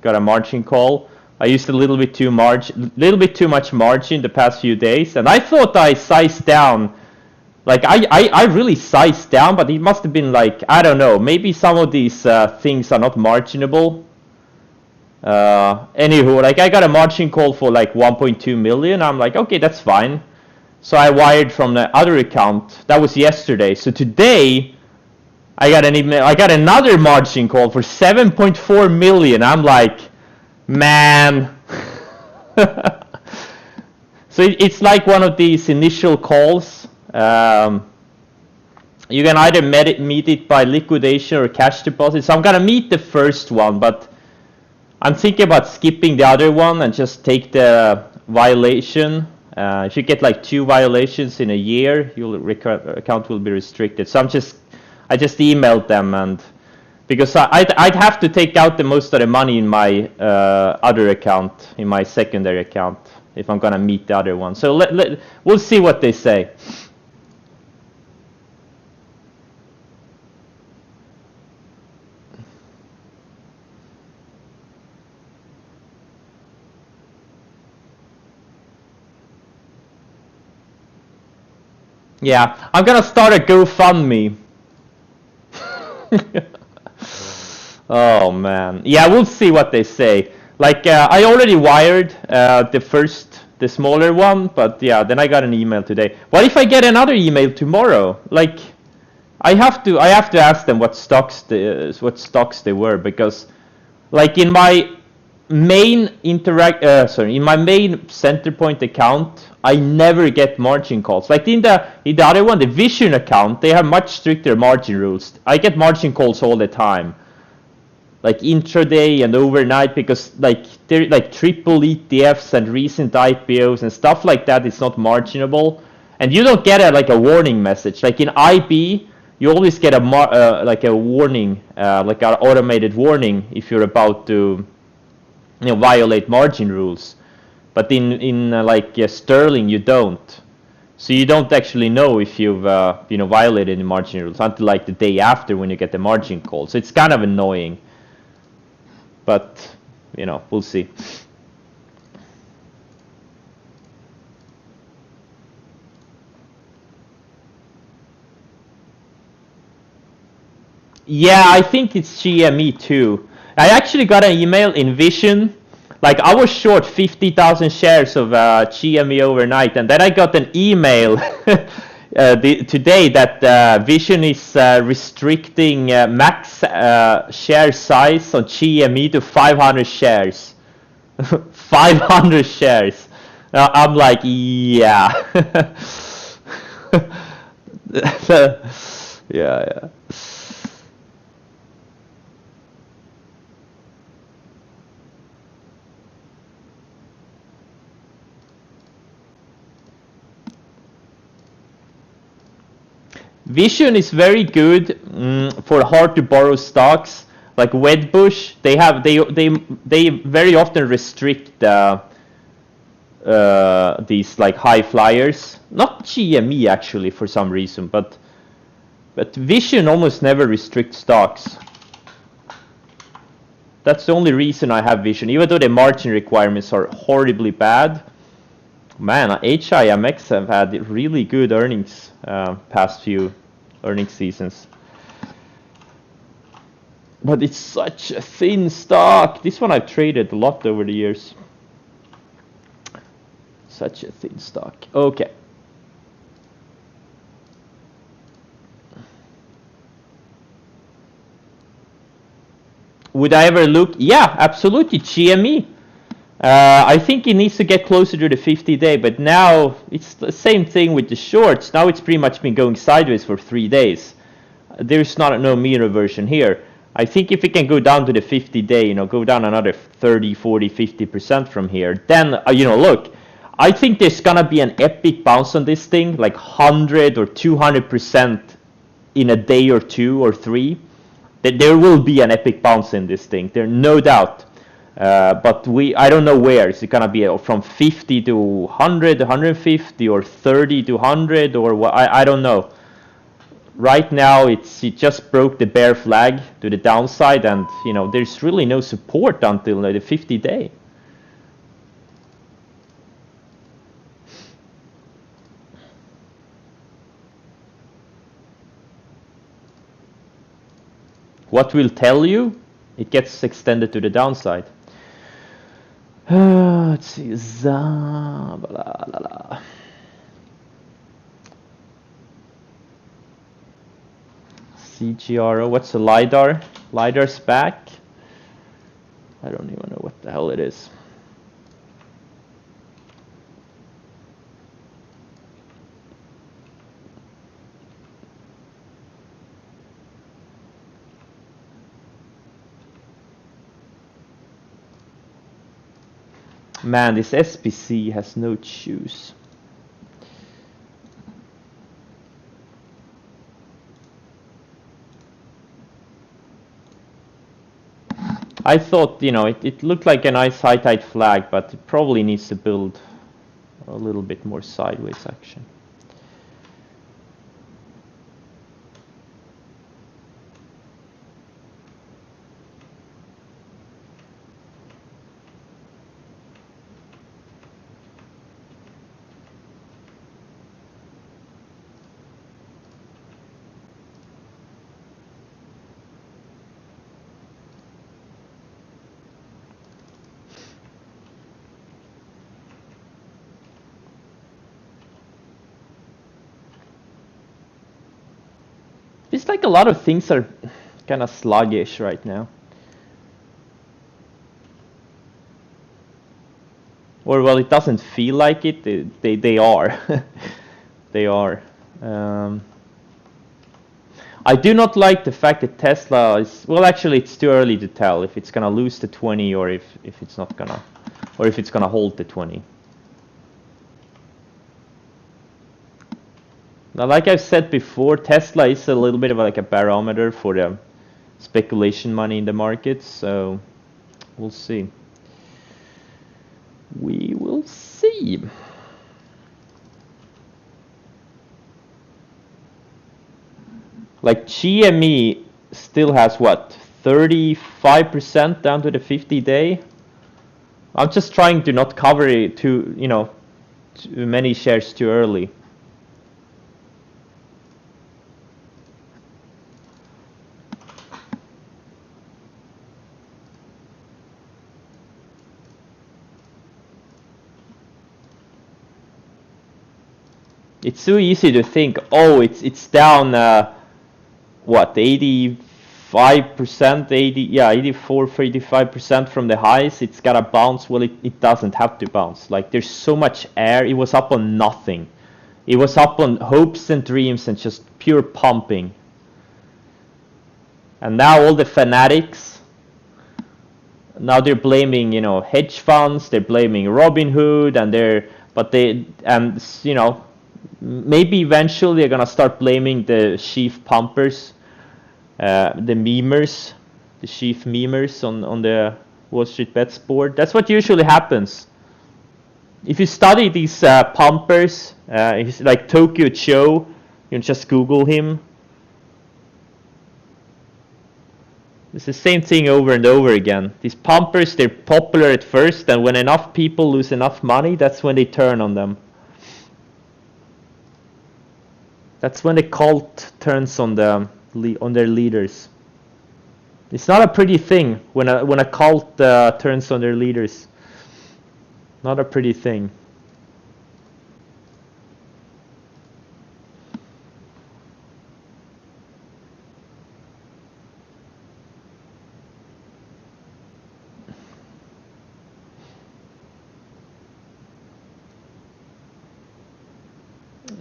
a margin call. I used a little bit too much margin the past few days, and I thought I sized down. Like I really sized down, but it must have been like, I don't know, maybe some of these things are not marginable. Anywho, like I got a margin call for like 1.2 million. I'm like, okay, that's fine. So I wired from the other account. That was yesterday. So today I got another margin call for 7.4 million. I'm like, man. So it's like one of these initial calls. You can either meet it by liquidation or cash deposit. So I'm gonna meet the first one, but I'm thinking about skipping the other one and just take the violation. If you get like 2 violations in a year, your account will be restricted. So I just emailed them, and because I'd have to take out the most of the money in my other account, in my secondary account, if I'm gonna meet the other one. So we'll see what they say. Yeah, I'm gonna start a GoFundMe. Oh man, yeah, we'll see what they say. Like I already wired the smaller one, but yeah, then I got an email today. What if I get another email tomorrow? Like I have to ask them what stocks they were, because like in my main in my main Centerpoint account, I never get margin calls. Like in the other one, the Vision account, they have much stricter margin rules. I get margin calls all the time, like intraday and overnight, because like they're like triple ETFs and recent IPOs and stuff like that. It's not marginable, and you don't get a warning message. Like in IB, you always get like a warning, like an automated warning if you're about to violate margin rules. But in Sterling, you don't. So you don't actually know if you've violated the margin rules until like the day after when you get the margin call. So it's kind of annoying. But we'll see. Yeah, I think it's GME too. I actually got an email in Vision. Like I was short 50,000 shares of GME overnight, and then I got an email today that Vision is restricting max share size on GME to 500 shares. 500 shares. I'm like, yeah. Yeah. Vision is very good for hard to borrow stocks like Wedbush. They very often restrict these like high flyers. Not GME actually for some reason, but Vision almost never restricts stocks. That's the only reason I have Vision, even though the margin requirements are horribly bad. Man, HIMX have had really good earnings past few earnings seasons. But it's such a thin stock. This one I've traded a lot over the years. Such a thin stock. Okay. Would I ever look? Yeah, absolutely. GME. I think it needs to get closer to the 50-day, but now it's the same thing with the shorts. Now it's pretty much been going sideways for 3 days. There's no mean reversion here. I think if it can go down to the 50-day, go down another 30, 40, 50% from here, then, look, I think there's gonna be an epic bounce on this thing, like 100 or 200% in a day or 2 or 3. There will be an epic bounce in this thing, there's no doubt. But I don't know where. Is it gonna be from 50 to 100, 150, or 30 to 100, or what? I don't know. Right now, it just broke the bear flag to the downside, and there's really no support until the 50-day. What will tell you? It gets extended to the downside. Let's see. CGRO. What's the LiDAR? LiDAR's back. I don't even know what the hell it is. Man, this SPC has no juice. I thought, it looked like a nice high tide flag, but it probably needs to build a little bit more sideways action. seems like a lot of things are kind of sluggish right now. Or, well, it doesn't feel like it. They are. They are. I do not like the fact that Tesla is, well, actually it's too early to tell if it's gonna lose the 20 or if it's not gonna, or if it's gonna hold the 20. Now, like I've said before, Tesla is a little bit of like a barometer for the speculation money in the market, so we'll see. We will see. Like GME still has what, 35% down to the 50-day. I'm just trying to not cover it too, you know, too many shares too early. It's so easy to think, oh, it's down what, 85%, 84, 85% from the highs. It's gotta bounce. Well, it doesn't have to bounce. Like, there's so much air. It was up on nothing. It was up on hopes and dreams and just pure pumping. And now all the fanatics, now they're blaming, you know, hedge funds. They're blaming Robinhood, and you know, maybe eventually they're gonna start blaming the chief pumpers, the memers, the chief memers on the Wall Street Bets board. That's what usually happens. If you study these pumpers, he's like Tokyo Cho, you can just Google him. It's the same thing over and over again. These pumpers, they're popular at first, and when enough people lose enough money, that's when they turn on them. That's when the cult turns on their leaders. It's not a pretty thing when a cult turns on their leaders. Not a pretty thing.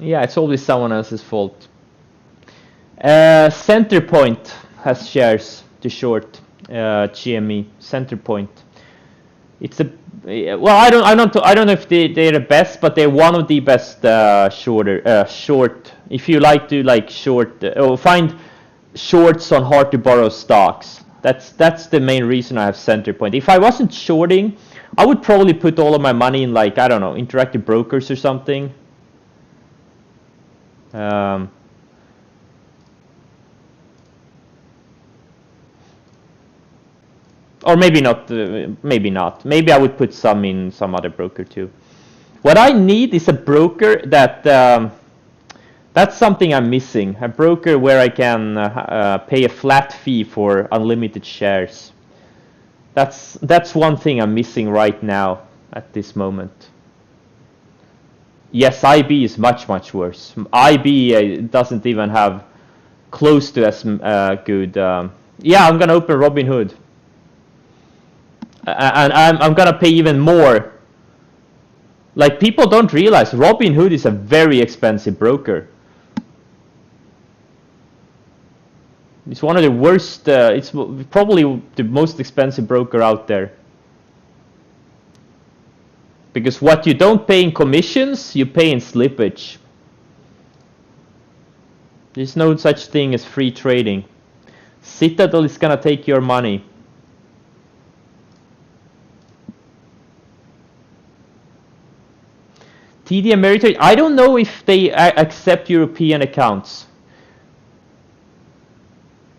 Yeah, it's always someone else's fault. Centerpoint has shares to short GME. Centerpoint. It's a, well, I don't know if they're the best, but they're one of the best short. If you like to like short or find shorts on hard to borrow stocks, that's the main reason I have Centerpoint. If I wasn't shorting, I would probably put all of my money in, like, I don't know, Interactive Brokers or something. Or maybe not. Maybe not. Maybe I would put some in some other broker too. What I need is a broker that. That's something I'm missing. A broker where I can pay a flat fee for unlimited shares. That's one thing I'm missing right now at this moment. Yes, IB is much worse. IB doesn't even have close to as good. Yeah, I'm gonna open Robinhood, and I'm gonna pay even more. Like, people don't realize Robinhood is a very expensive broker. It's one of the worst. It's probably the most expensive broker out there. Because what you don't pay in commissions, you pay in slippage. There's no such thing as free trading. Citadel is gonna take your money. TD Ameritrade, I don't know if they accept European accounts.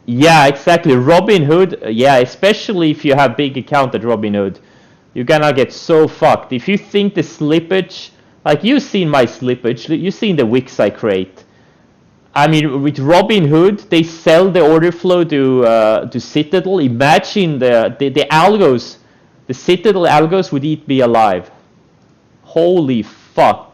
Yeah, exactly. Robinhood, yeah, especially if you have big account at Robinhood, you're gonna get so fucked. If you think the slippage, like, you've seen my slippage, you've seen the wicks I create. I mean, with Robinhood, they sell the order flow to Citadel. Imagine the algos, the Citadel algos would eat me alive. Holy fuck.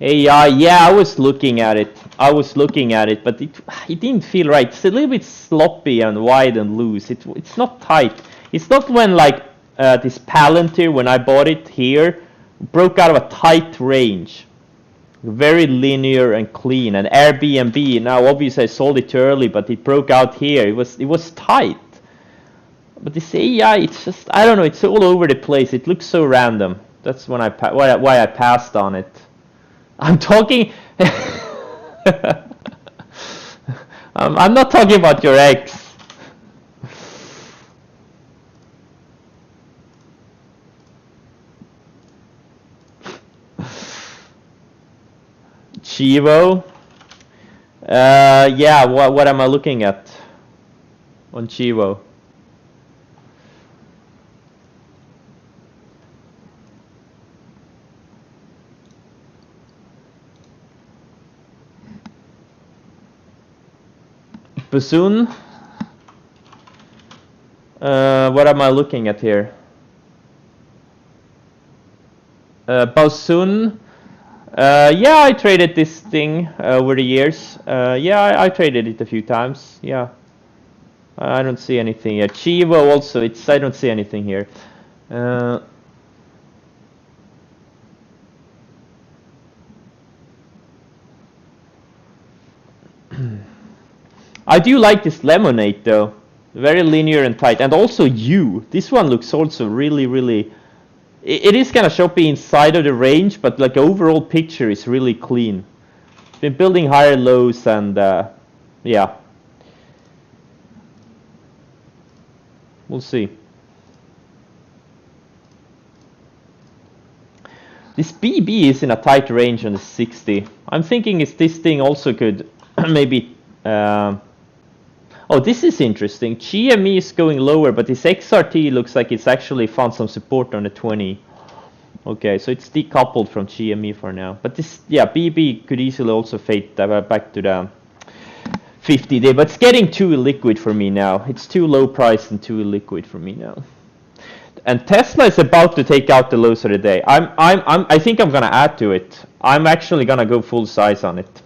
AI, yeah, I was looking at it. But it didn't feel right. It's a little bit sloppy and wide and loose. It's not tight. It's not when like this Palantir, when I bought it here, broke out of a tight range. Very linear and clean. And Airbnb, now obviously I sold it too early, but it broke out here. It was tight. But this AI, it's just, I don't know, it's all over the place. It looks so random. That's when why I passed on it. I'm talking. I'm not talking about your ex. Chivo. Yeah. What am I looking at on Chivo? Bassoon. What am I looking at here? Bassoon. Yeah, I traded this thing over the years. Yeah, I traded it a few times. Yeah. I don't see anything here. Chivo also, I don't see anything here. I do like this lemonade though. Very linear and tight. And also this one looks also really, it is kind of choppy inside of the range, but like overall picture is really clean. Been building higher lows and yeah. We'll see. This BB is in a tight range on the 60. I'm thinking is this thing also could maybe... oh, this is interesting. GME is going lower, but this XRT looks like it's actually found some support on the 20. Okay, so it's decoupled from GME for now. But this, yeah, BB could easily also fade back to the 50-day. But it's getting too illiquid for me now. It's too low priced and too illiquid for me now. And Tesla is about to take out the lows of the day. I think I'm gonna add to it. I'm actually gonna go full size on it.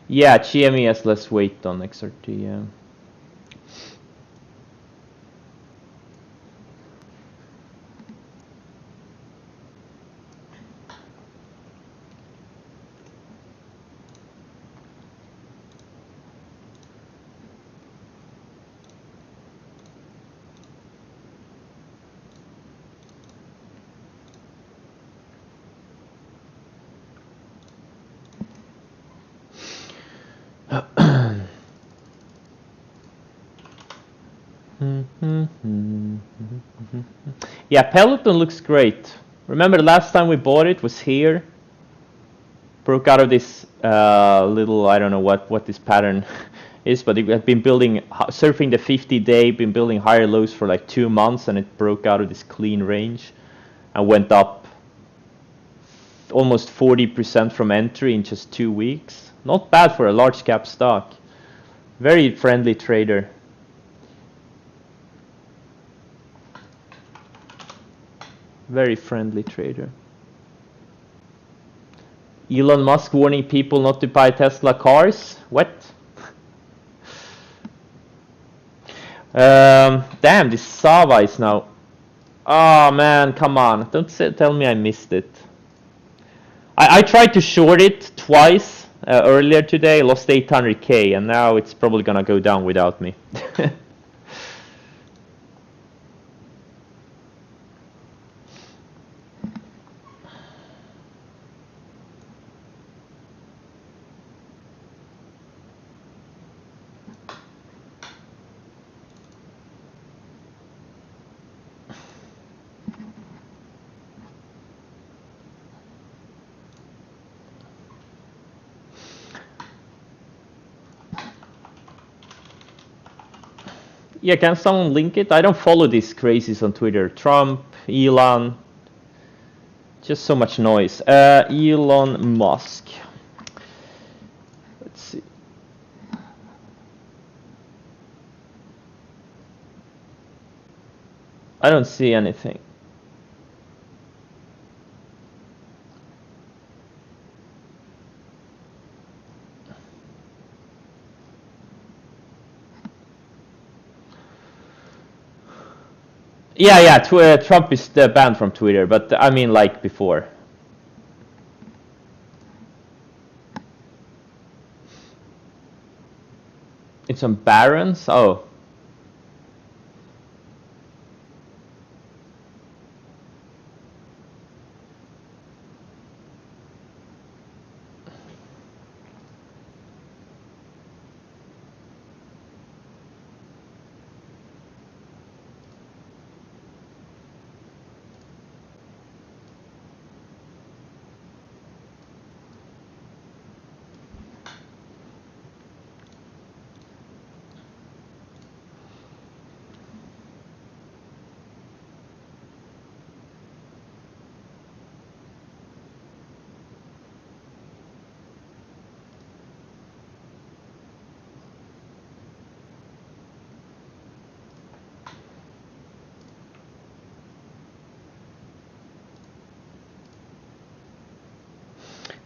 Yeah, GME has less weight on XRT, yeah. Yeah, Peloton looks great. Remember the last time we bought it was here. Broke out of this little, I don't know what this pattern is, but it had been building, surfing the 50-day, been building higher lows for like 2 months, and it broke out of this clean range and went up almost 40% from entry in just 2 weeks. Not bad for a large cap stock. Very friendly trader. Very friendly trader. Elon Musk warning people not to buy Tesla cars. What? Damn, this Sava is now... Oh man, come on. Don't tell me I missed it. I tried to short it twice earlier today, lost 800k, and now it's probably gonna go down without me. Yeah, can someone link it? I don't follow these crazies on Twitter. Trump, Elon, just so much noise. Elon Musk. Let's see. I don't see anything. Yeah, Trump is banned from Twitter, but I mean like before. It's on Barron's? Oh.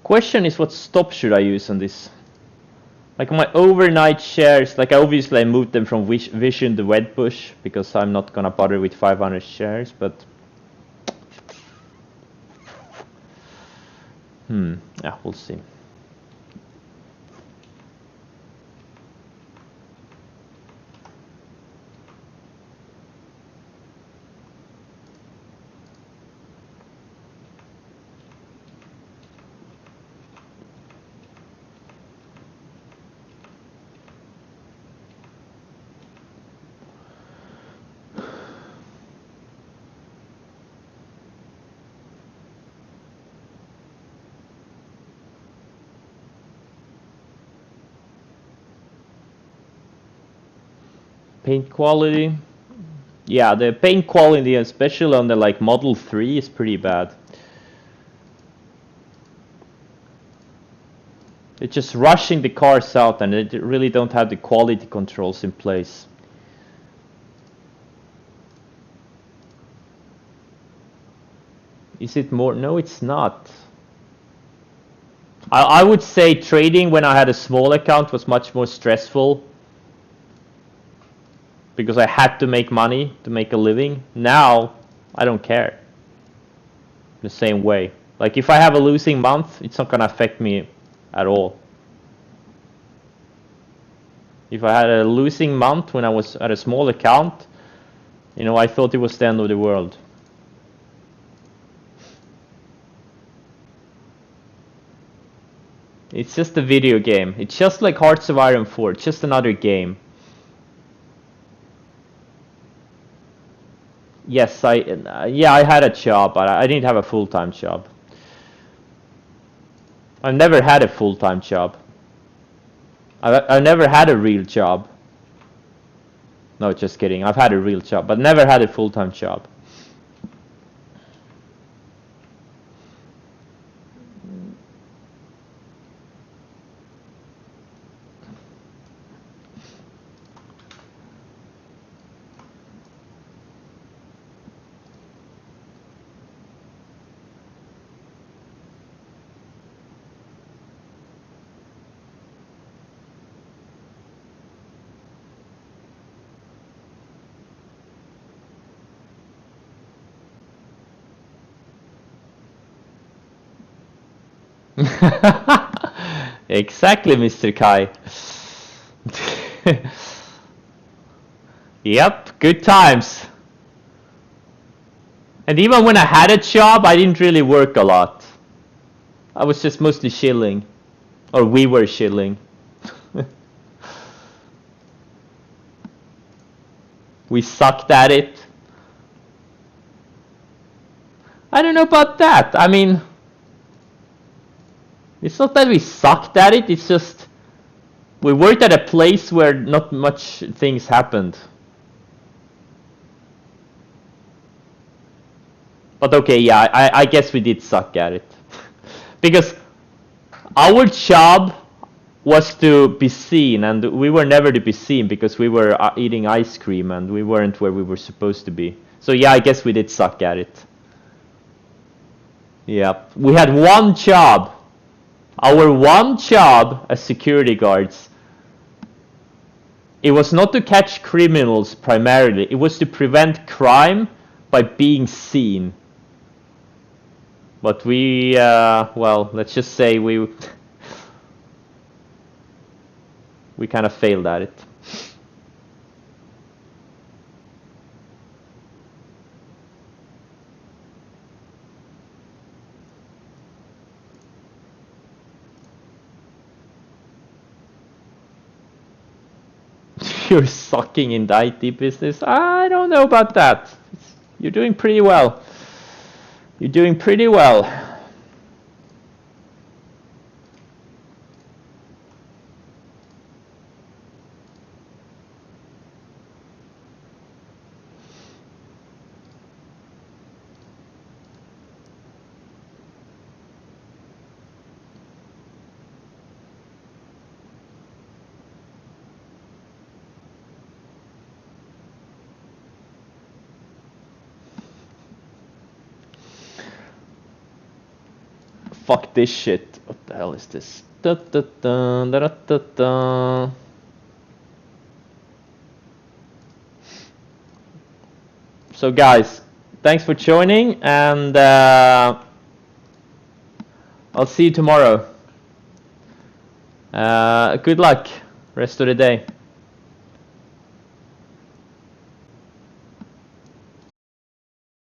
Question is, what stop should I use on this? Like my overnight shares, like obviously I moved them from Vision to Wedbush because I'm not gonna bother with 500 shares, but yeah, we'll see. Paint quality. Yeah, the paint quality, especially on the like Model 3, is pretty bad. It's just rushing the cars out, and they really don't have the quality controls in place. Is it more? No, it's not. I would say trading when I had a small account was much more stressful because I had to make money to make a living. Now, I don't care. The same way. Like if I have a losing month, it's not gonna affect me at all. If I had a losing month when I was at a small account, you know, I thought it was the end of the world. It's just a video game. It's just like Hearts of Iron 4, it's just another game. Yes, I had a job, but I didn't have a full-time job. I've never had a full-time job. I've never had a real job. No, just kidding. I've had a real job, but never had a full-time job. Exactly, Mr. Kai. Yep, good times. And even when I had a job, I didn't really work a lot. I was just mostly chilling. Or we were chilling. We sucked at it. I don't know about that. I mean, it's not that we sucked at it, it's just we worked at a place where not much things happened. But okay, yeah, I guess we did suck at it. Because our job was to be seen, and we were never to be seen because we were eating ice cream and we weren't where we were supposed to be. So yeah, I guess we did suck at it. Yep. We had one job. Our one job as security guards. It was not to catch criminals primarily. It was to prevent crime by being seen. But we, well, let's just say we kind of failed at it. You're sucking in the IT business? I don't know about that. You're doing pretty well. You're doing pretty well. Fuck this shit. What the hell is this? Da, da, da, da, da, da. So guys, thanks for joining, and I'll see you tomorrow. Good luck rest of the day.